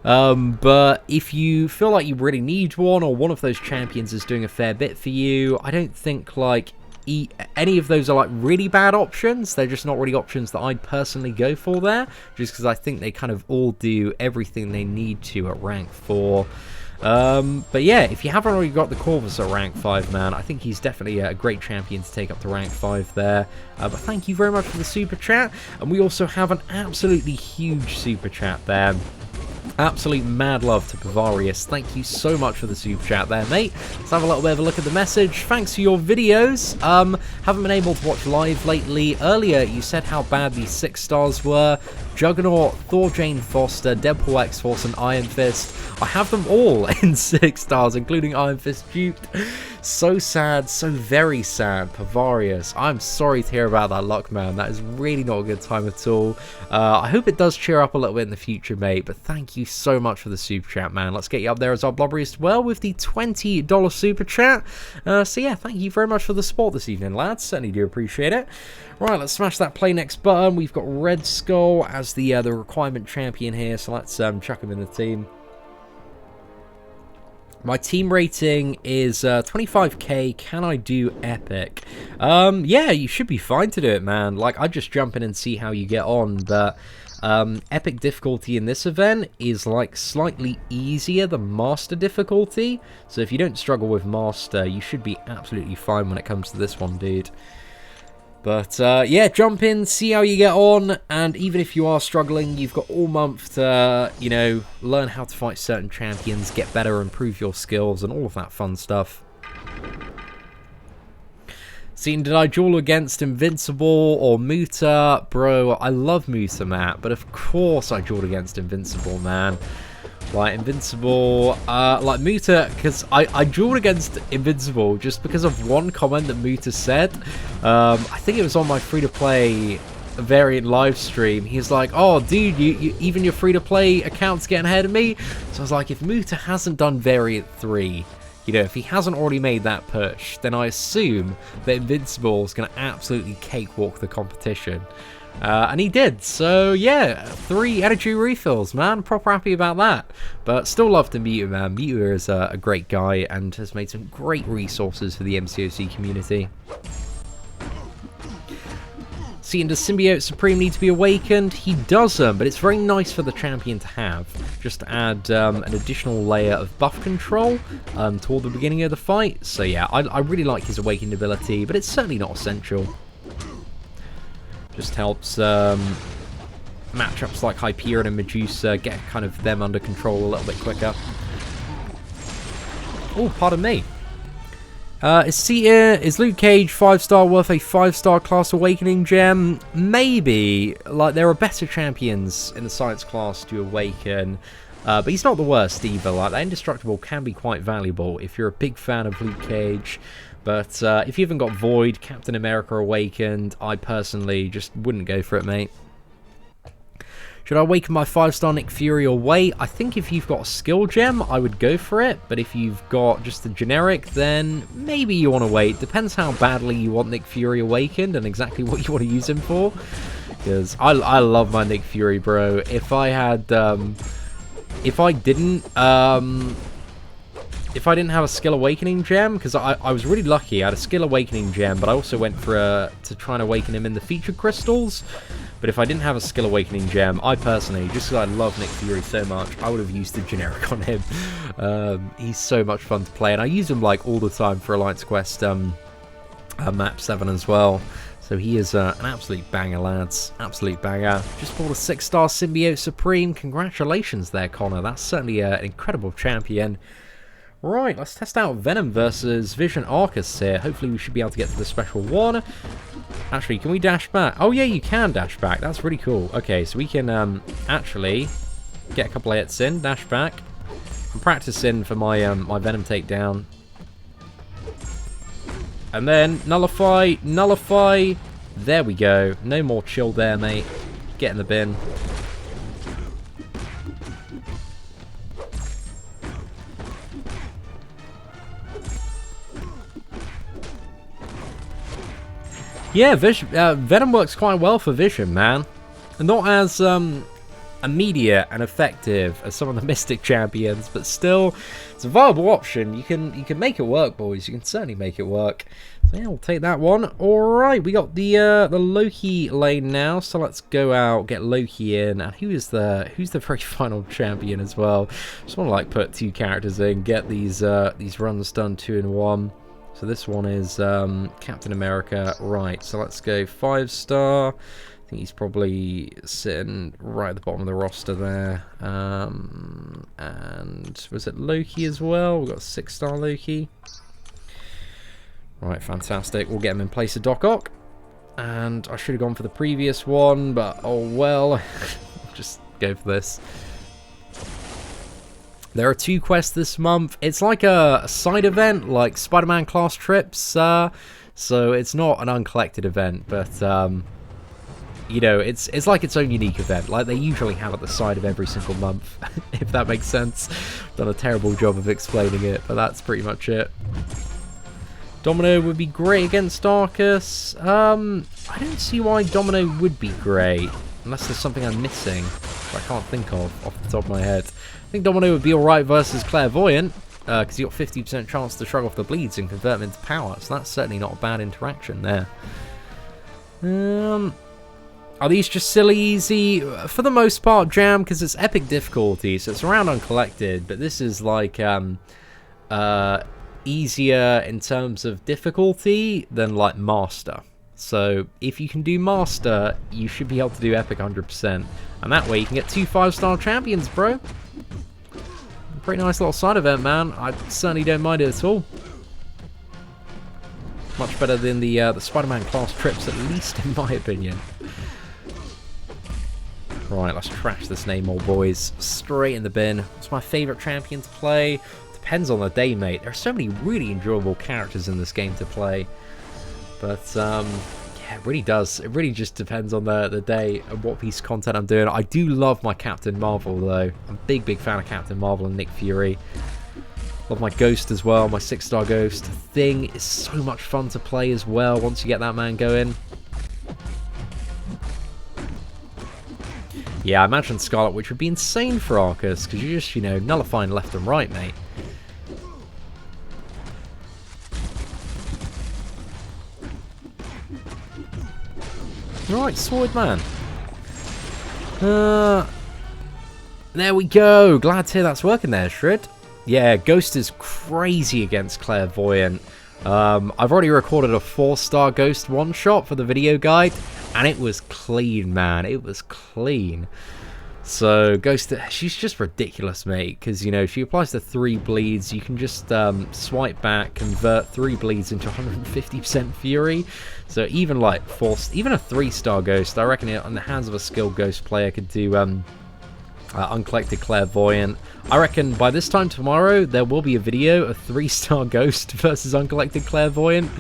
But if you feel like you really need one, or one of those champions is doing a fair bit for you, I don't think, like, any of those are, like, really bad options. They're just not really options that I'd personally go for there, just because I think they kind of all do everything they need to at rank 4. But yeah, if you haven't already got the Corvus at rank 5, man, I think he's definitely a great champion to take up to rank 5 there. But thank you very much for the super chat, and we also have an absolutely huge super chat there. Absolute mad love to Bavarius. Thank you so much for the super chat there, mate. Let's have a little bit of a look at the message. Thanks for your videos. Haven't been able to watch live lately. Earlier, you said how bad these 6 stars were. Juggernaut, Thor Jane Foster, Deadpool X-Force, and Iron Fist. I have them all in 6 stars, including Iron Fist duped. So sad, so very sad, Bavarius. I'm sorry to hear about that luck, man. That is really not a good time at all. I hope it does cheer up a little bit in the future, mate, but thank you so much for the super chat, man. Let's get you up there as our blobbery as well with the $20 super chat. So yeah, thank you very much for the support this evening, lads. Certainly do appreciate it. Right, let's smash that play next button. We've got Red Skull as the requirement champion here, so let's chuck him in the team. My team rating is 25k. Can I do epic? Yeah, you should be fine to do it, man. Like, I'd just jump in and see how you get on, but epic difficulty in this event is, like, slightly easier than master difficulty. So if you don't struggle with master, you should be absolutely fine when it comes to this one, dude. But, yeah, jump in, see how you get on, and even if you are struggling, you've got all month to, you know, learn how to fight certain champions, get better, improve your skills, and all of that fun stuff. Seatin, did I duel against Invincible or Muta? Bro, I love Muta, Matt, but of course I dueled against Invincible, man. Like, Invincible, like, Muta, because I dueled against Invincible just because of one comment that Muta said. I think it was on my free-to-play variant live stream. He's like, oh, dude, even your free-to-play account's getting ahead of me. So I was like, if Muta hasn't done variant 3, you know, if he hasn't already made that push, then I assume that Invincible is going to absolutely cakewalk the competition. And he did, so yeah, 3 energy refills, man, proper happy about that. But still love to Muta, man. Muta is a great guy and has made some great resources for the MCOC community. Seatin, does Symbiote Supreme need to be awakened? He doesn't, but it's very nice for the champion to have, just to add an additional layer of buff control toward the beginning of the fight. So yeah, I really like his awakened ability, but it's certainly not essential. Just helps matchups like Hyperion and Medusa get kind of them under control a little bit quicker. Oh, pardon me. Is Luke Cage 5-star worth a 5-star class awakening gem? Maybe. Like, there are better champions in the science class to awaken. But he's not the worst either. Like, that Indestructible can be quite valuable if you're a big fan of Luke Cage. But if you haven't got Void, Captain America Awakened, I personally just wouldn't go for it, mate. Should I awaken my 5-star Nick Fury or wait? I think if you've got a skill gem, I would go for it. But if you've got just the generic, then maybe you want to wait. Depends how badly you want Nick Fury Awakened and exactly what you want to use him for. Because I love my Nick Fury, bro. If I had... if I didn't have a skill awakening gem, because I was really lucky, I had a skill awakening gem, but I also went for to try and awaken him in the featured crystals. But if I didn't have a skill awakening gem, I personally, just because I love Nick Fury so much, I would have used the generic on him. He's so much fun to play, and I use him like all the time for Alliance Quest map 7 as well. So he is an absolute banger, lads. Absolute banger. Just bought a 6-star Symbiote Supreme. Congratulations there, Connor. That's certainly an incredible champion. Right, let's test out Venom versus Vision Arcus here. Hopefully we should be able to get to the special one. Actually, can we dash back? Oh yeah, you can dash back. That's really cool. Okay, so we can actually get a couple of hits in, dash back. I'm practicing for my my Venom takedown. And then nullify, nullify. There we go. No more chill there, mate. Get in the bin. Yeah, Venom works quite well for Vision, man. And not as immediate and effective as some of the Mystic champions, but still, it's a viable option. You can make it work, boys. You can certainly make it work. So yeah, we'll take that one. Alright, we got the Loki lane now, so let's go out, get Loki in. And who's the very final champion as well? Just want to like put 2 characters in, get these runs done 2 in 1. So this one is Captain America. Right, so let's go 5-star. I think he's probably sitting right at the bottom of the roster there. And was it Loki as well? We've got 6-star Loki. Right, fantastic. We'll get him in place of Doc Ock. And I should have gone for the previous one, but oh well. Just go for this. There are 2 quests this month. It's like a side event, like Spider-Man class trips. So it's not an uncollected event, but you know, it's like its own unique event, like they usually have at the side of every single month, if that makes sense. Done a terrible job of explaining it, but that's pretty much it. Domino would be great against Arcus. I don't see why Domino would be great, unless there's something I'm missing that I can't think of off the top of my head. I think Domino would be alright versus Clairvoyant, because you got 50% chance to shrug off the bleeds and convert them into power, so that's certainly not a bad interaction there. Are these just silly easy? For the most part, Jam, because it's epic difficulty, so it's around Uncollected, but this is like easier in terms of difficulty than like Master. So if you can do Master, you should be able to do Epic 100%, and that way you can get 2 5-star champions, bro. Pretty nice little side event, man. I certainly don't mind it at all. Much better than the Spider-Man class trips, at least in my opinion. Right, let's trash this Namor, boys. Straight in the bin. It's my favourite champion to play. Depends on the day, mate. There are so many really enjoyable characters in this game to play. But, yeah, it really does. It really just depends on the day and what piece of content I'm doing. I do love my Captain Marvel, though. I'm a big fan of Captain Marvel and Nick Fury. Love my Ghost as well, my 6-star Ghost. Thing is so much fun to play as well once you get that man going. Yeah, I imagine Scarlet Witch would be insane for Arcus, because you're just, you know, nullifying left and right, mate. Right, Sword Man. There we go. Glad to hear that's working there, Shred. Yeah, Ghost is crazy against Clairvoyant. I've already recorded a 4-star Ghost one-shot for the video guide, and it was clean, man. It was clean. So, Ghost, she's just ridiculous, mate, because, you know, she applies the 3 bleeds. You can just swipe back, convert 3 bleeds into 150% Fury. So, even, like, even a 3-star Ghost, I reckon on the hands of a skilled Ghost player could do Uncollected Clairvoyant. I reckon by this time tomorrow, there will be a video of 3-star Ghost versus Uncollected Clairvoyant.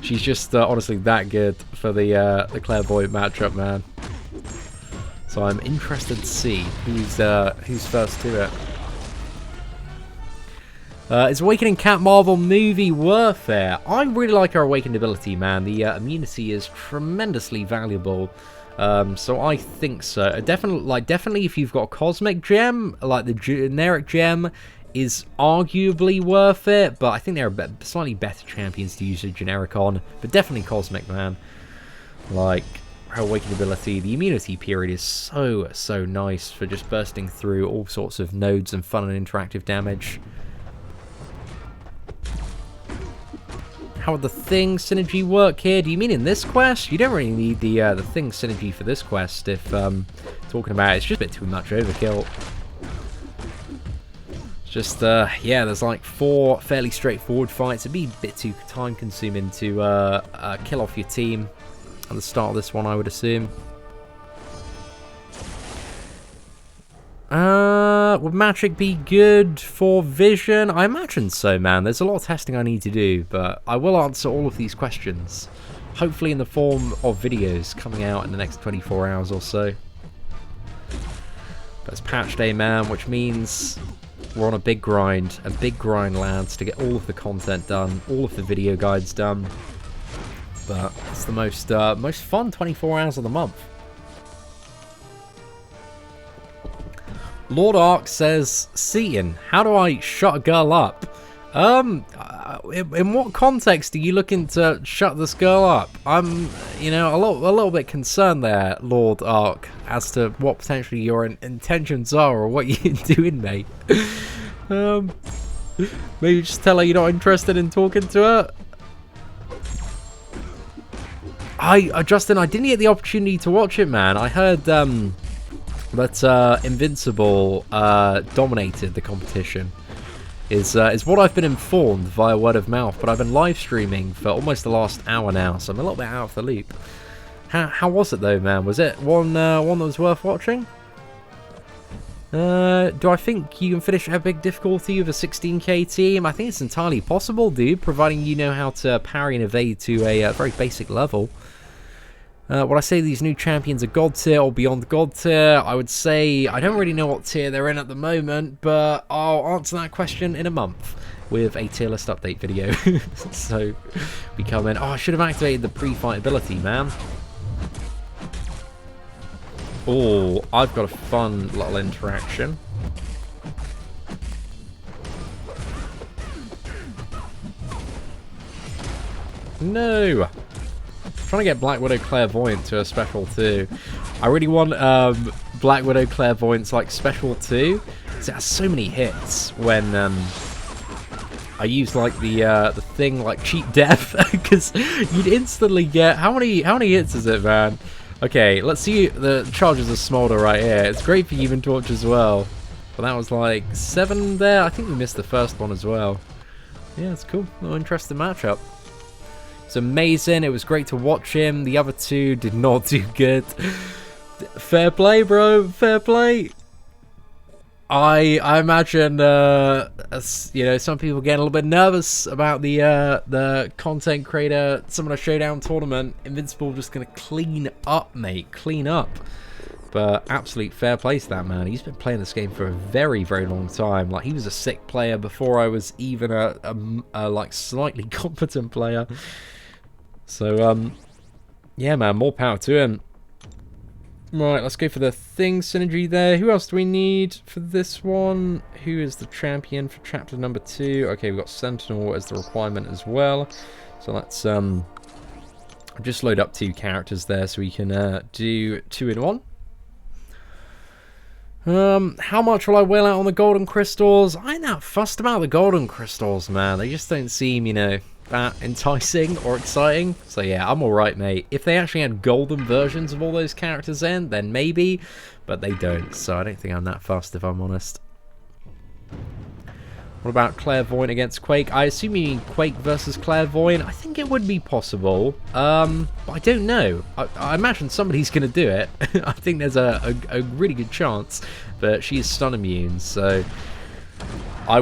She's just honestly that good for the Clairvoyant matchup, man. So I'm interested to see who's first to it. Is Awakening Cat Marvel movie worth it? I really like her Awakened ability, man. The immunity is tremendously valuable. So I think so. Definitely if you've got a Cosmic Gem, like the generic gem is arguably worth it, but I think there are slightly better champions to use a generic on, but definitely Cosmic, man. Like, her Awakened ability, the immunity period is so nice for just bursting through all sorts of nodes and fun and interactive damage. How would the Thing synergy work here? Do you mean in this quest? You don't really need the Thing synergy for this quest if talking about it. It's just a bit too much overkill. It's just, yeah, there's like 4 fairly straightforward fights. It'd be a bit too time consuming to kill off your team at the start of this one, I would assume. Would magic be good for Vision? I imagine so, man. There's a lot of testing I need to do, but I will answer all of these questions. Hopefully in the form of videos coming out in the next 24 hours or so. But it's patch day, man, which means we're on a big grind, lads, to get all of the content done, all of the video guides done. But it's the most fun 24 hours of the month. Lord Ark says, Seatin, how do I shut a girl up? In what context are you looking to shut this girl up? I'm, you know, a little bit concerned there, Lord Ark, as to what potentially your intentions are or what you're doing, mate. Maybe just tell her you're not interested in talking to her. Justin, I didn't get the opportunity to watch it, man. I heard that Invincible dominated the competition. Is what I've been informed via word of mouth, but I've been live streaming for almost the last hour now, so I'm a little bit out of the loop. How was it though, man? Was it one that was worth watching? Do I think you can finish epic difficulty with a 16k team? I think it's entirely possible, dude, providing you know how to parry and evade to a very basic level. Would I say these new champions are god tier or beyond god tier? I would say I don't really know what tier they're in at the moment, but I'll answer that question in a month with a tier list update video. So we come in. Oh, I should have activated the pre-fight ability, man. Oh, I've got a fun little interaction. No! Trying to get Black Widow Clairvoyant to a special 2. I really want Black Widow Clairvoyant's like special 2. It has so many hits when I use like the thing like cheap death, because you'd instantly get how many hits is it, man? Okay, let's see the charges of Smolder right here. It's great for Human Torch as well, but that was like 7 there. I think we missed the first one as well. Yeah, it's cool. Little interesting matchup. It's amazing. It was great to watch him. The other two did not do good. Fair play, bro. Fair play. I imagine, you know, some people getting a little bit nervous about the content creator Summoner Showdown tournament. Invincible just gonna clean up, mate. Clean up. But absolute fair play to that man. He's been playing this game for a very, very long time. Like, he was a sick player before I was even a like slightly competent player. So yeah, man, more power to him. Right, let's go for the thing synergy there. Who else do we need for this one? Who is the champion for chapter number 2? Okay, we've got Sentinel as the requirement as well. So let's just load up 2 characters there so we can do 2 in 1. How much will I whale out on the golden crystals? I ain't that fussed about the golden crystals, man. They just don't seem, you know, that enticing or exciting. So yeah, I'm alright, mate. If they actually had golden versions of all those characters in, then maybe, but they don't, so I don't think I'm that fussed, if I'm honest. What about Clairvoyant against Quake? I assume you mean Quake versus Clairvoyant. I think it would be possible, but I don't know. I imagine somebody's going to do it. I think there's a really good chance, but she is stun immune, so I'd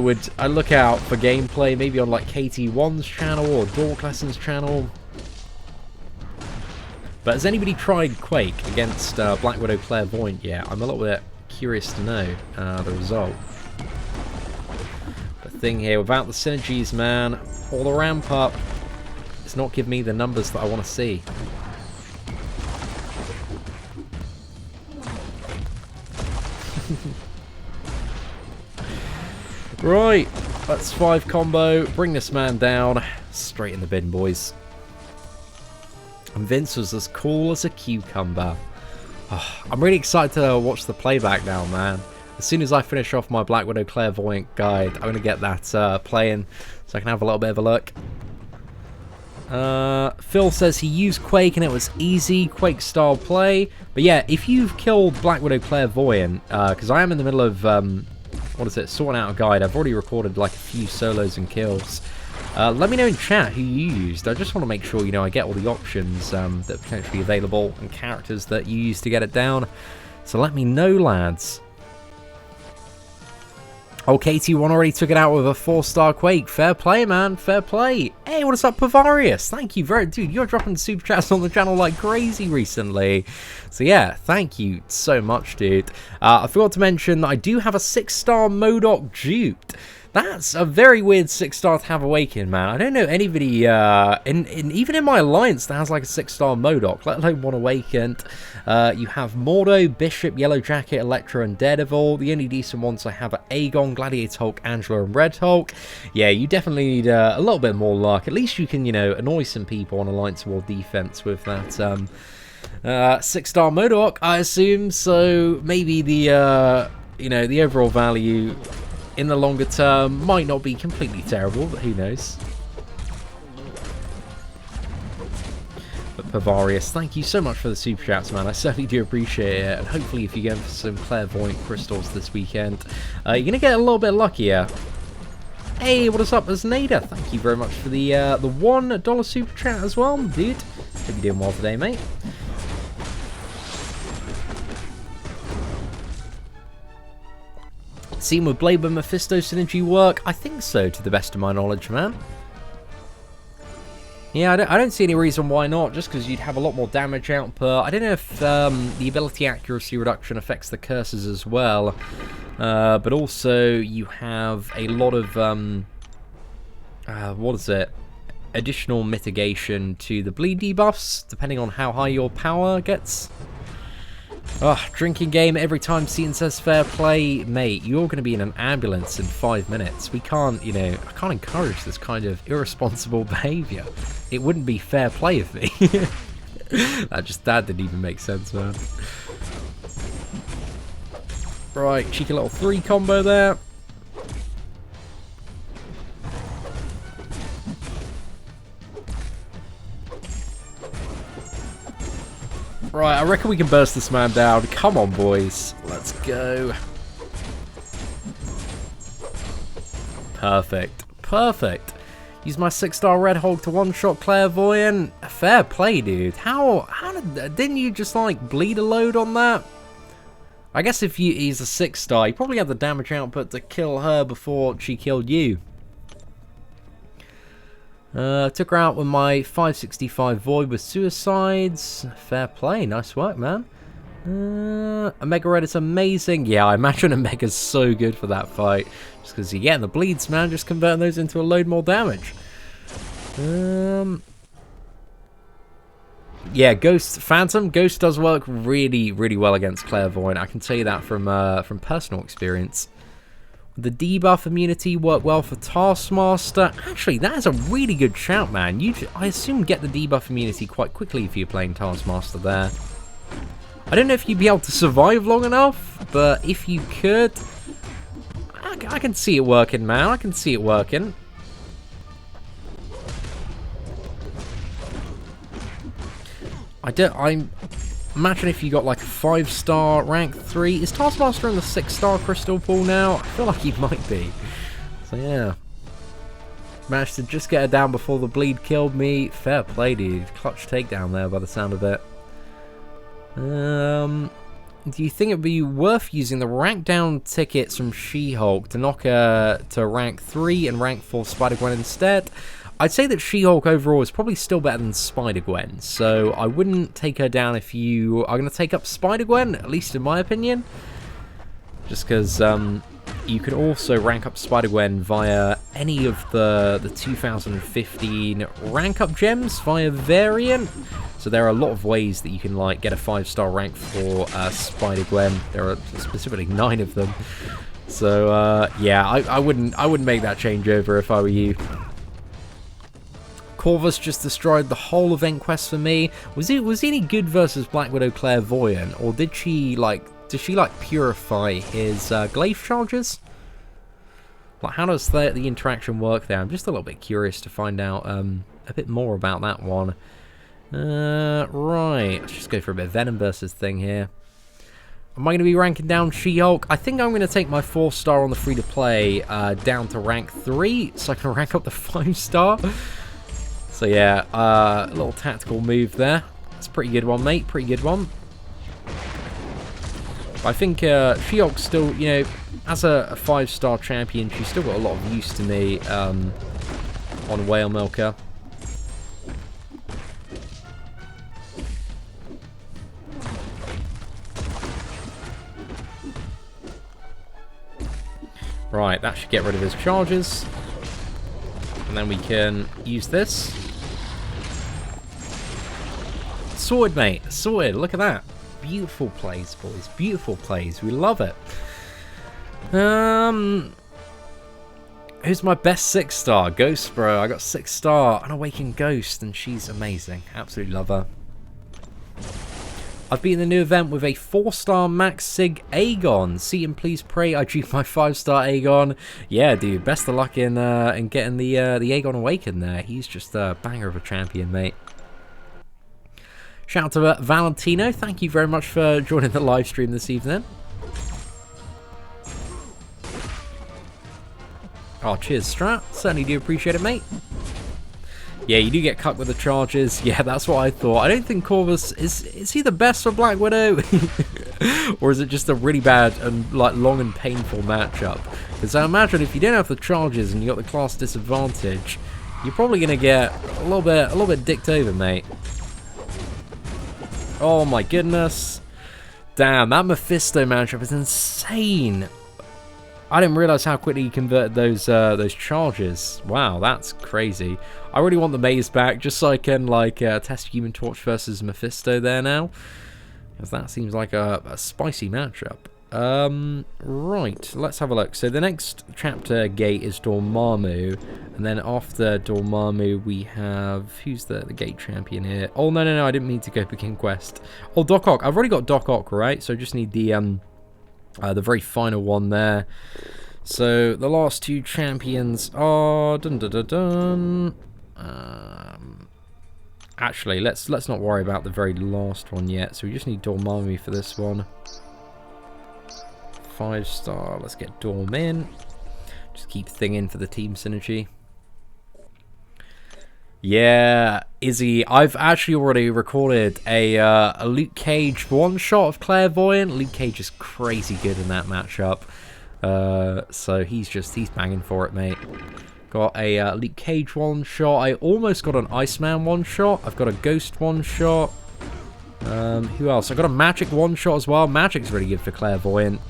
look out for gameplay maybe on like KT1's channel or Dork Lessons channel. But has anybody tried Quake against Black Widow Clairvoyant yet? I'm a little bit curious to know the result. The thing here, without the synergies, man, all the ramp up, it's not giving me the numbers that I want to see. Right, that's 5 combo. Bring this man down. Straight in the bin, boys. And Vince was as cool as a cucumber. Oh, I'm really excited to watch the playback now, man. As soon as I finish off my Black Widow Clairvoyant guide, I'm going to get that playing so I can have a little bit of a look. Phil says he used Quake and it was easy, Quake style play. But yeah, if you've killed Black Widow Clairvoyant, because I am in the middle of what is it, sorting out a guide. I've already recorded like a few solos and kills. Let me know in chat who you used. I just want to make sure, you know, I get all the options that are potentially available and characters that you used to get it down. So let me know, lads. Oh, KT1 already took it out with a 4-star Quake. Fair play, man. Fair play. Hey, what's up, Pavarius? Thank you very... Dude, you're dropping super chats on the channel like crazy recently. So yeah, thank you so much, dude. I forgot to mention that I do have a 6-star MODOK dupe. That's a very weird 6-star to have awakened, man. I don't know anybody even in my alliance that has like a 6-star Modok, let alone one awakened. You have Mordo, Bishop, Yellow Jacket, Electro, and Daredevil. The only decent ones I have are Aegon, Gladiator Hulk, Angela, and Red Hulk. Yeah, you definitely need a little bit more luck. At least you can, you know, annoy some people on Alliance War defense with that 6-star Modok, I assume. So maybe the you know, the overall value in the longer term might not be completely terrible, but who knows. But Pavarius, thank you so much for the super chats, man. I certainly do appreciate it. And hopefully if you go for some clairvoyant crystals this weekend, you're going to get a little bit luckier. Hey, what is up, Asnada? Thank you very much for the $1 super chat as well, dude. Hope you're doing well today, mate. Seen with Blade with Mephisto synergy work? I think so, to the best of my knowledge, man. Yeah, I don't see any reason why not, just because you'd have a lot more damage output. I don't know if the ability accuracy reduction affects the curses as well, but also you have a lot of, what is it? Additional mitigation to the bleed debuffs, depending on how high your power gets. Oh, drinking game every time Seatin says fair play. Mate, you're going to be in an ambulance in 5 minutes. We can't, you know, I can't encourage this kind of irresponsible behaviour. It wouldn't be fair play of me. That didn't even make sense, man. Right, cheeky little 3 combo there. Right, I reckon we can burst this man down. Come on, boys. Let's go. Perfect. Perfect. Use my 6-star Red Hulk to one-shot Clairvoyant. Fair play, dude. How didn't you just, like, bleed a load on that? I guess if he's a 6-star, you probably had the damage output to kill her before she killed you. Took her out with my 565 Void with Suicides. Fair play. Nice work, man. Omega Red is amazing. Yeah, I imagine Omega's so good for that fight. Just because you're getting the bleeds, man. Just converting those into a load more damage. Yeah, Ghost Phantom. Ghost does work really, really well against Clairvoyant. I can tell you that from personal experience. The debuff immunity worked well for Taskmaster. Actually, that is a really good shout, man. I assume get the debuff immunity quite quickly if you're playing Taskmaster there. I don't know if you'd be able to survive long enough, but if you could, I can see it working, man. I can see it working. Imagine if you got like a 5-star rank 3. Is Taskmaster in the 6-star crystal pool now? I feel like he might be. So yeah. Managed to just get her down before the bleed killed me. Fair play, dude. Clutch takedown there by the sound of it. Do you think it would be worth using the rank down tickets from She-Hulk to knock her to rank 3 and rank 4 Spider-Gwen instead? I'd say that She-Hulk overall is probably still better than Spider-Gwen, so I wouldn't take her down if you are going to take up Spider-Gwen, at least in my opinion. Just because you could also rank up Spider-Gwen via any of the 2015 rank up gems via variant. So there are a lot of ways that you can like get a 5-star rank for Spider-Gwen. There are specifically 9 of them. So yeah, I wouldn't make that changeover if I were you. Corvus just destroyed the whole event quest for me. Was he any good versus Black Widow Clairvoyant, or did she like purify his glaive charges? Like, how does the interaction work there? I'm just a little bit curious to find out a bit more about that one. Right, let's just go for a bit of Venom versus thing here. Am I going to be ranking down She-Hulk? I think I'm going to take my 4-star on the free-to-play down to rank 3, so I can rank up the 5-star. So yeah, a little tactical move there. That's a pretty good one, mate. Pretty good one. I think She-Hulk's still, you know, as a 5-star champion, she's still got a lot of use to me on Whale Milker. Right, that should get rid of his charges. And then we can use this. Sorted, mate. Sorted. Look at that. Beautiful plays, boys. Beautiful plays. We love it. Who's my best 6-star? Ghost, bro. I got 6-star. Unawakened Ghost, and she's amazing. Absolutely love her. I've beaten the new event with a 4-star Max Sig Aegon. Seatin, please pray I dream my 5-star Aegon. Yeah, dude. Best of luck in getting the Aegon Awakened there. He's just a banger of a champion, mate. Shout out to Valentino. Thank you very much for joining the live stream this evening. Oh, cheers, Strat. Certainly do appreciate it, mate. Yeah, you do get cut with the charges. Yeah, that's what I thought. I don't think Corvus is he the best for Black Widow? Or is it just a really bad and like long and painful matchup? Because I imagine if you don't have the charges and you got the class disadvantage, you're probably gonna get a little bit dicked over, mate. Oh my goodness. Damn, that Mephisto matchup is insane. I didn't realize how quickly he converted those charges. Wow, that's crazy. I really want the maze back just so I can like test Human Torch versus Mephisto there now, because that seems like a spicy matchup. Right, let's have a look. So the next chapter gate is Dormammu, and then after Dormammu we have, who's the gate champion here? Oh no, I didn't mean to go for King Quest. Oh, Doc Ock. I've already got Doc Ock, right? So I just need the very final one there. So the last two champions are actually, let's not worry about the very last one yet. So we just need Dormammu for this one. 5-star. Let's get Dorm in. Just keep Thing in for the team synergy. Yeah, Izzy, I've actually already recorded a Luke Cage one-shot of Clairvoyant. Luke Cage is crazy good in that matchup. So he's banging for it, mate. Got a Luke Cage one-shot. I almost got an Iceman one-shot. I've got a Ghost one-shot. Who else? I got a Magic one-shot as well. Magic's really good for Clairvoyant.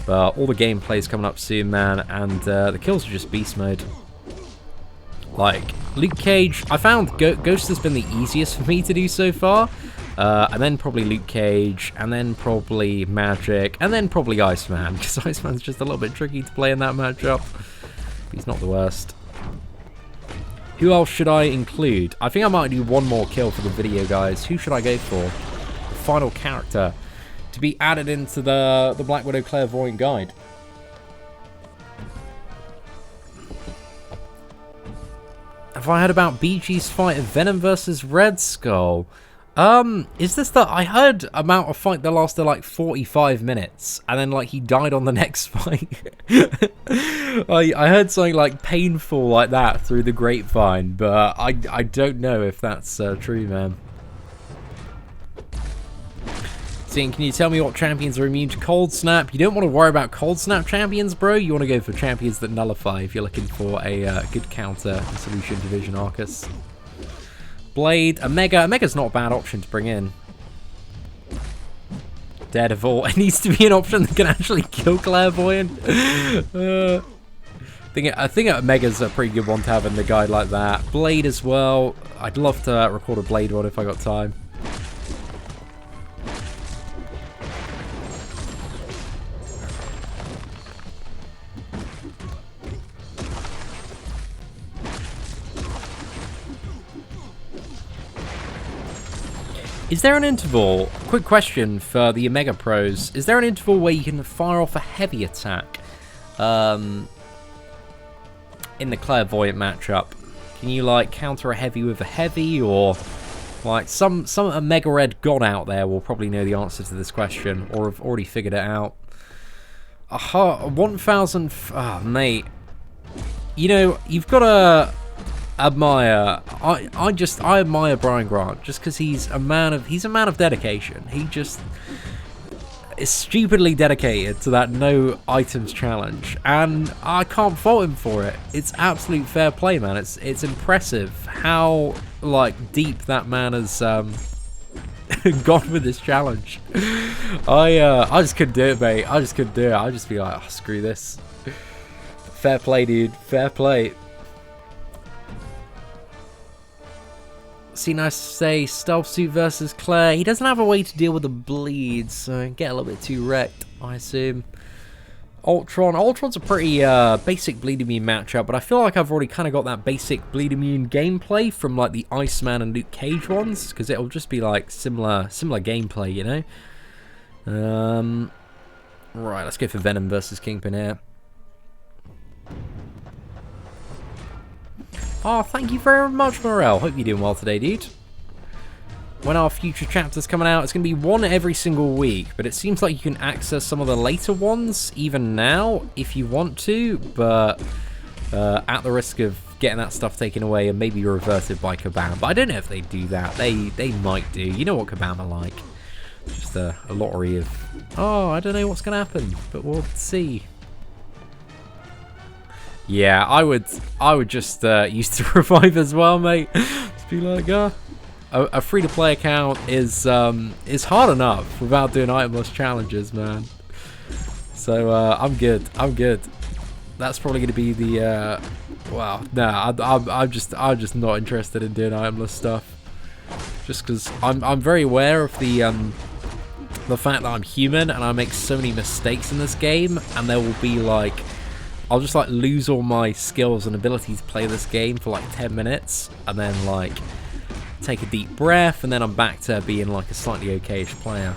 But all the gameplay's coming up soon, man. And the kills are just beast mode. Like, Luke Cage, I found Ghost has been the easiest for me to do so far. And then probably Luke Cage, and then probably Magic, and then probably Iceman, because Iceman's just a little bit tricky to play in that matchup. But he's not the worst. Who else should I include? I think I might do one more kill for the video, guys. Who should I go for? The final character to be added into the Black Widow Clairvoyant guide. Have I heard about BG's fight of Venom versus Red Skull? Is this the... I heard about a fight that lasted like 45 minutes, and then like he died on the next fight. I heard something like painful like that through the grapevine, but I don't know if that's true, man. Seatin, can you tell me what champions are immune to Cold Snap? You don't want to worry about Cold Snap champions, bro. You want to go for champions that nullify if you're looking for a good counter in Solution Division Arcus. Blade, Omega. Omega's not a bad option to bring in. Daredevil. It needs to be an option that can actually kill Clairvoyant. I think Omega's a pretty good one to have in the guide like that. Blade as well. I'd love to record a Blade one if I got time. Is there an interval, quick question for the Omega pros, is there an interval where you can fire off a heavy attack in the Clairvoyant matchup? Can you like counter a heavy with a heavy, or like some Omega Red god out there will probably know the answer to this question or have already figured it out. 1,000, mate, you know, you've got to admire. I admire Brian Grant just because he's a man of dedication. He just is stupidly dedicated to that no items challenge, and I can't fault him for it. It's absolute fair play, man. It's impressive how like deep that man has gone with this challenge. I just couldn't do it, mate. I just couldn't do it. I'd just be like, oh, screw this. Fair play, dude. Fair play. See, nice to say, Stealth Suit versus Claire. He doesn't have a way to deal with the bleeds, so get a little bit too wrecked, I assume. Ultron. Ultron's a pretty basic bleed immune matchup, but I feel like I've already kind of got that basic bleed immune gameplay from like the Iceman and Luke Cage ones, because it'll just be like similar gameplay, you know. Right, let's go for Venom versus Kingpin here. Oh, thank you very much, Morel. Hope you're doing well today, dude. When our future chapter's coming out, it's going to be one every single week, but it seems like you can access some of the later ones even now if you want to, but at the risk of getting that stuff taken away and maybe reverted by Kabam. But I don't know if they do that. They might do. You know what Kabam are like. Just a lottery of, oh, I don't know what's going to happen, but we'll see. Yeah, I would just use the revive as well, mate. Just be like, a free-to-play account is hard enough without doing itemless challenges, man. So I'm good. I'm good. That's probably going to be the well, nah, I'm just not interested in doing itemless stuff. Just because I'm very aware of the fact that I'm human and I make so many mistakes in this game, and there will be like, I'll just like lose all my skills and ability to play this game for like 10 minutes, and then like take a deep breath, and then I'm back to being like a slightly okay-ish player.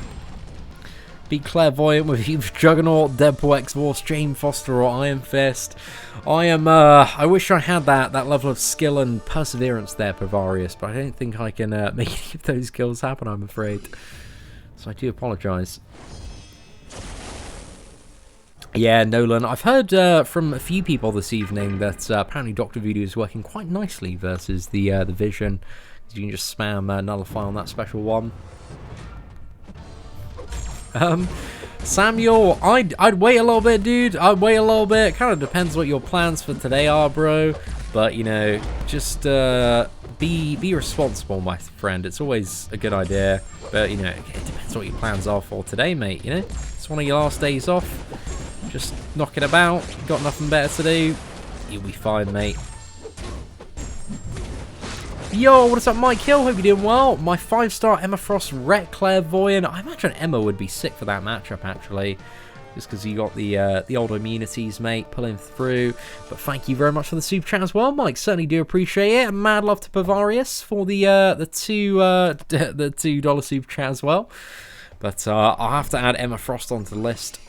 Be clairvoyant with either Juggernaut, Deadpool, X-Force, Jane Foster, or Iron Fist. I wish I had that level of skill and perseverance there, Pavarius, but I don't think I can make any of those skills happen, I'm afraid. So I do apologise. Yeah, Nolan, I've heard from a few people this evening that apparently Dr. Voodoo is working quite nicely versus the Vision. You can just spam nullify on that special one. Samuel, I'd wait a little bit, dude. I'd wait a little bit. Kind of depends what your plans for today are, bro. But, you know, just be responsible, my friend. It's always a good idea. But, you know, it depends what your plans are for today, mate. You know, it's one of your last days off. Just knocking about. Got nothing better to do. You'll be fine, mate. Yo, what is up, Mike Hill? Hope you're doing well. My 5-star Emma Frost Ret Clairvoyant. I imagine Emma would be sick for that matchup, actually. Just because you got the old immunities, mate, pulling through. But thank you very much for the super chat as well, Mike. Certainly do appreciate it. And mad love to Bavarius for the $2 super chat as well. But I'll have to add Emma Frost onto the list.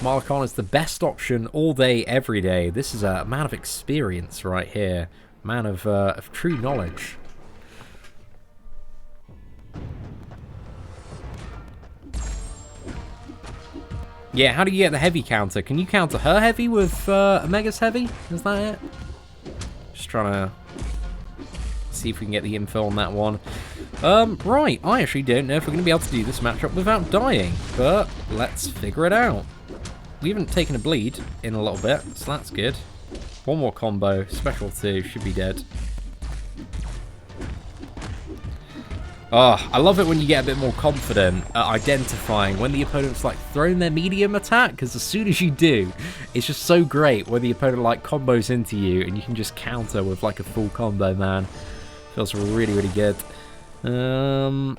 Malakon is the best option all day, every day. This is a man of experience right here. Man of true knowledge. Yeah, how do you get the heavy counter? Can you counter her heavy with Omega's heavy? Is that it? Just trying to see if we can get the info on that one. Right, I actually don't know if we're going to be able to do this matchup without dying, but let's figure it out. We haven't taken a bleed in a little bit, so that's good. One more combo, special 2, should be dead. Oh, I love it when you get a bit more confident at identifying when the opponent's like throwing their medium attack, because as soon as you do, it's just so great when the opponent like combos into you and you can just counter with like a full combo, man. Feels really, really good. Right,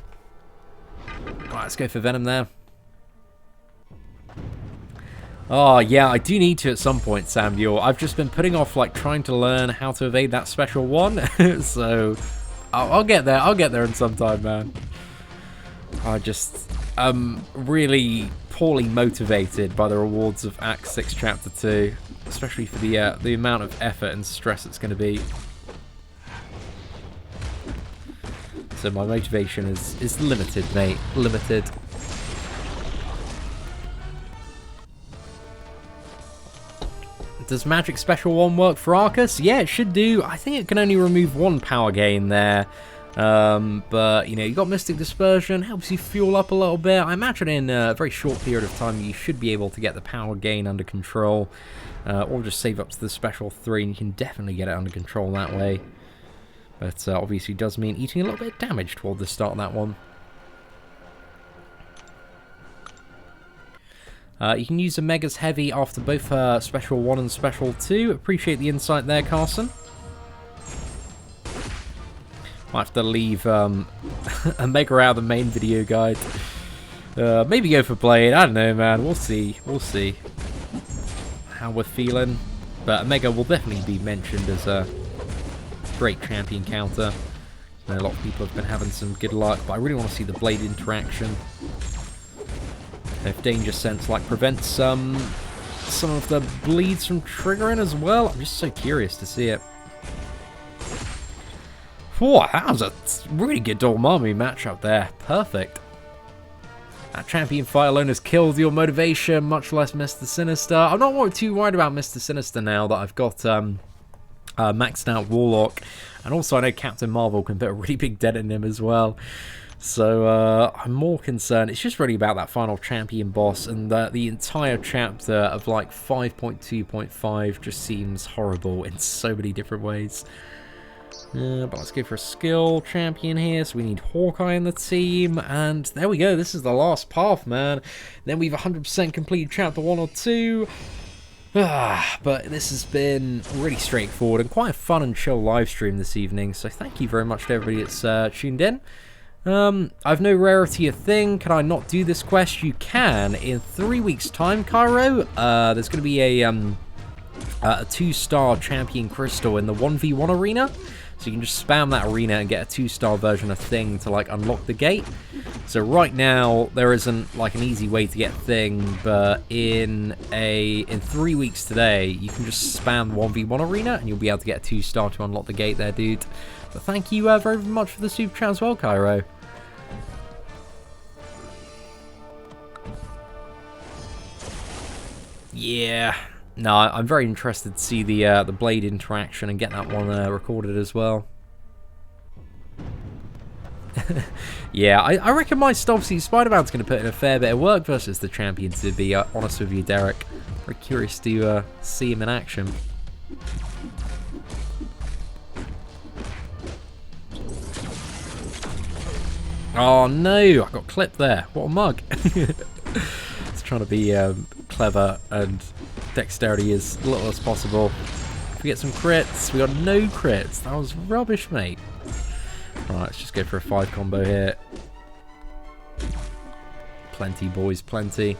let's go for Venom there. Oh, yeah, I do need to at some point, Samuel. I've just been putting off, like, trying to learn how to evade that special one. So, I'll get there. I'll get there in some time, man. I'm really poorly motivated by the rewards of Act 6, Chapter 2. Especially for the amount of effort and stress it's going to be. So, my motivation is limited, mate. Limited. Does Magic Special 1 work for Arcus? Yeah, it should do. I think it can only remove 1 power gain there. But, you know, you got Mystic Dispersion, helps you fuel up a little bit. I imagine in a very short period of time you should be able to get the power gain under control. Or just save up to the Special 3 and you can definitely get it under control that way. But obviously does mean eating a little bit of damage toward the start of that one. You can use Omega's Heavy after both Special 1 and Special 2. Appreciate the insight there, Carson. Might have to leave Omega out of the main video guide. Maybe go for Blade. I don't know, man. We'll see. We'll see how we're feeling. But Omega will definitely be mentioned as a great champion counter. A lot of people have been having some good luck, but I really want to see the Blade interaction. If Danger Sense like prevents some of the bleeds from triggering as well. I'm just so curious to see it. Whoa, that was a really good Dormammu matchup there. Perfect. That champion fight alone has killed your motivation, much less Mr. Sinister. I'm not too worried about Mr. Sinister now that I've got maxed out Warlock. And also I know Captain Marvel can put a really big dent in him as well. So I'm more concerned. It's just really about that final champion boss, and the entire chapter of like 5.2.5 just seems horrible in so many different ways. But let's go for a skill champion here. So we need Hawkeye in the team, and there we go. This is the last path, man. Then we've 100% completed chapter 1 or 2. But this has been really straightforward and quite a fun and chill live stream this evening. So thank you very much to everybody that's tuned in. I've no rarity a thing. Can I not do this quest? You can. In 3 weeks' time, Cairo, there's going to be a 2-star champion crystal in the 1v1 arena. So you can just spam that arena and get a 2-star version of Thing to like unlock the gate. So right now there isn't like an easy way to get Thing, but in 3 weeks today you can just spam the 1v1 arena and you'll be able to get a 2-star to unlock the gate there, dude. But thank you very much for the super chat as well, Cairo. Yeah. No, I'm very interested to see the Blade interaction and get that one recorded as well. Yeah, I reckon my Stealth Suit Spider-Man's going to put in a fair bit of work versus the champion, to be honest with you, Derek. Very curious to see him in action. Oh no, I got clipped there. What a mug. It's trying to be clever and dexterity as little as possible. If we get some crits, we got no crits. That was rubbish, mate. Right, let's just go for a 5 combo here. Plenty, boys, plenty.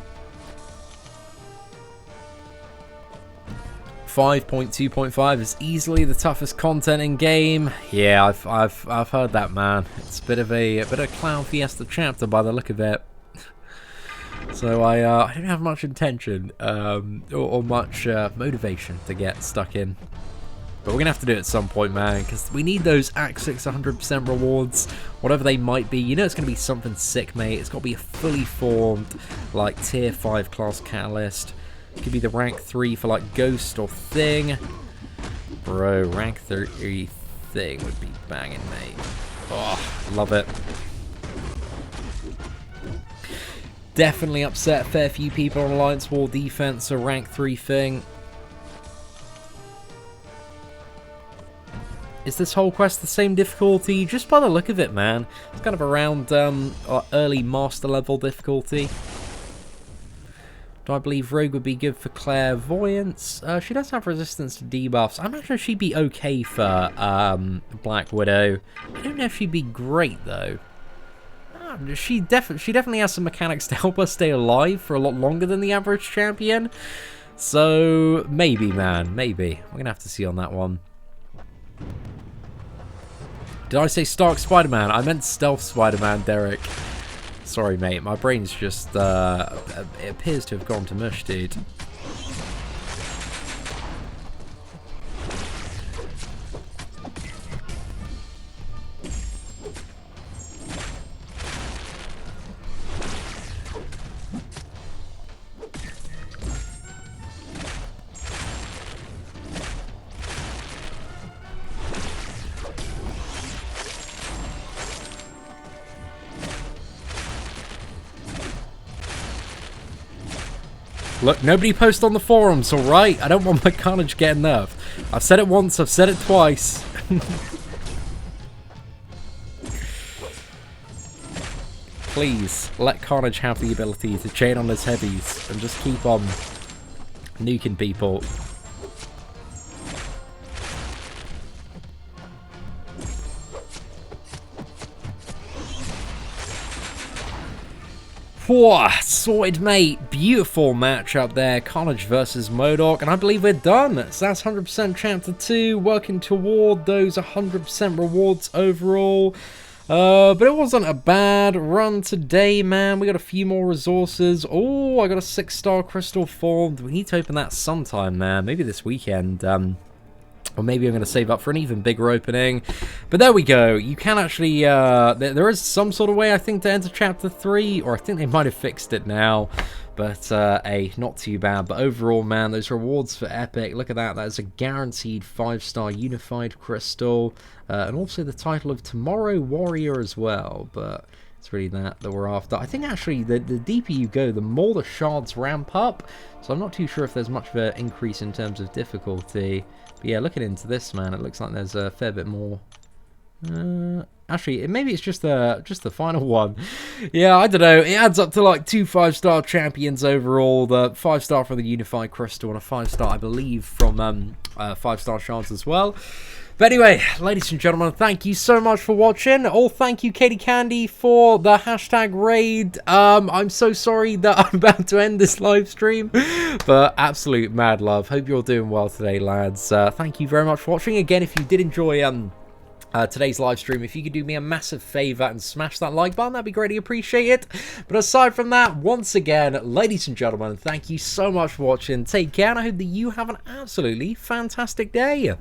5.2.5 is easily the toughest content in game. Yeah, I've heard that, man. It's a bit of a Clown Fiesta chapter by the look of it. So I don't have much intention or much motivation to get stuck in. But we're going to have to do it at some point, man, because we need those Act 6 100% rewards, whatever they might be. You know it's going to be something sick, mate. It's got to be a fully formed, like, Tier 5 class Catalyst. It could be the rank 3 for, like, Ghost or Thing. Bro, rank 3 Thing would be banging, mate. Oh, love it. Definitely upset a fair few people on Alliance War Defense, a rank 3 Thing. Is this whole quest the same difficulty? Just by the look of it, man. It's kind of around early master level difficulty. Do I believe Rogue would be good for Clairvoyance? She does have resistance to debuffs. I imagine she'd be okay for Black Widow. I don't know if she'd be great, though. She definitely has some mechanics to help her stay alive for a lot longer than the average champion. So, maybe, man. Maybe. We're going to have to see on that one. Did I say Stark Spider-Man? I meant Stealth Spider-Man, Derek. Sorry, mate. My brain's just, it appears to have gone to mush, dude. Look, nobody post on the forums, alright? I don't want my carnage getting nerfed. I've said it once, I've said it twice. please let Carnage have the ability to chain on his heavies and just keep on nuking people. Whoa, sorted, mate. Beautiful match up there. Carnage versus MODOK, and I believe we're done. So that's 100% Chapter 2, working toward those 100% rewards overall. But it wasn't a bad run today, man. We got a few more resources. Oh, I got a 6-star crystal formed. We need to open that sometime, man. Maybe this weekend. Or maybe I'm going to save up for an even bigger opening. But there we go. You can actually... there is some sort of way, I think, to enter Chapter 3. Or I think they might have fixed it now. But, hey, not too bad. But overall, man, those rewards for Epic, look at that. That is a guaranteed 5-star Unified Crystal. And also the title of Tomorrow Warrior as well. But it's really that we're after. I think, actually, the deeper you go, the more the shards ramp up. So I'm not too sure if there's much of an increase in terms of difficulty. But yeah, looking into this, man, it looks like there's a fair bit more. Actually, maybe it's just the final one. Yeah, I don't know. It adds up to like 2 5-star champions overall. The 5-star from the Unified Crystal and a 5-star, I believe, from 5-star shards as well. But anyway, ladies and gentlemen, thank you so much for watching. Thank you, Katie Candy, for the hashtag raid. I'm so sorry that I'm about to end this live stream, but absolute mad love. Hope you're doing well today, lads. Thank you very much for watching. Again, if you did enjoy today's live stream, if you could do me a massive favor and smash that like button, that'd be greatly appreciated. But aside from that, once again, ladies and gentlemen, thank you so much for watching. Take care, and I hope that you have an absolutely fantastic day.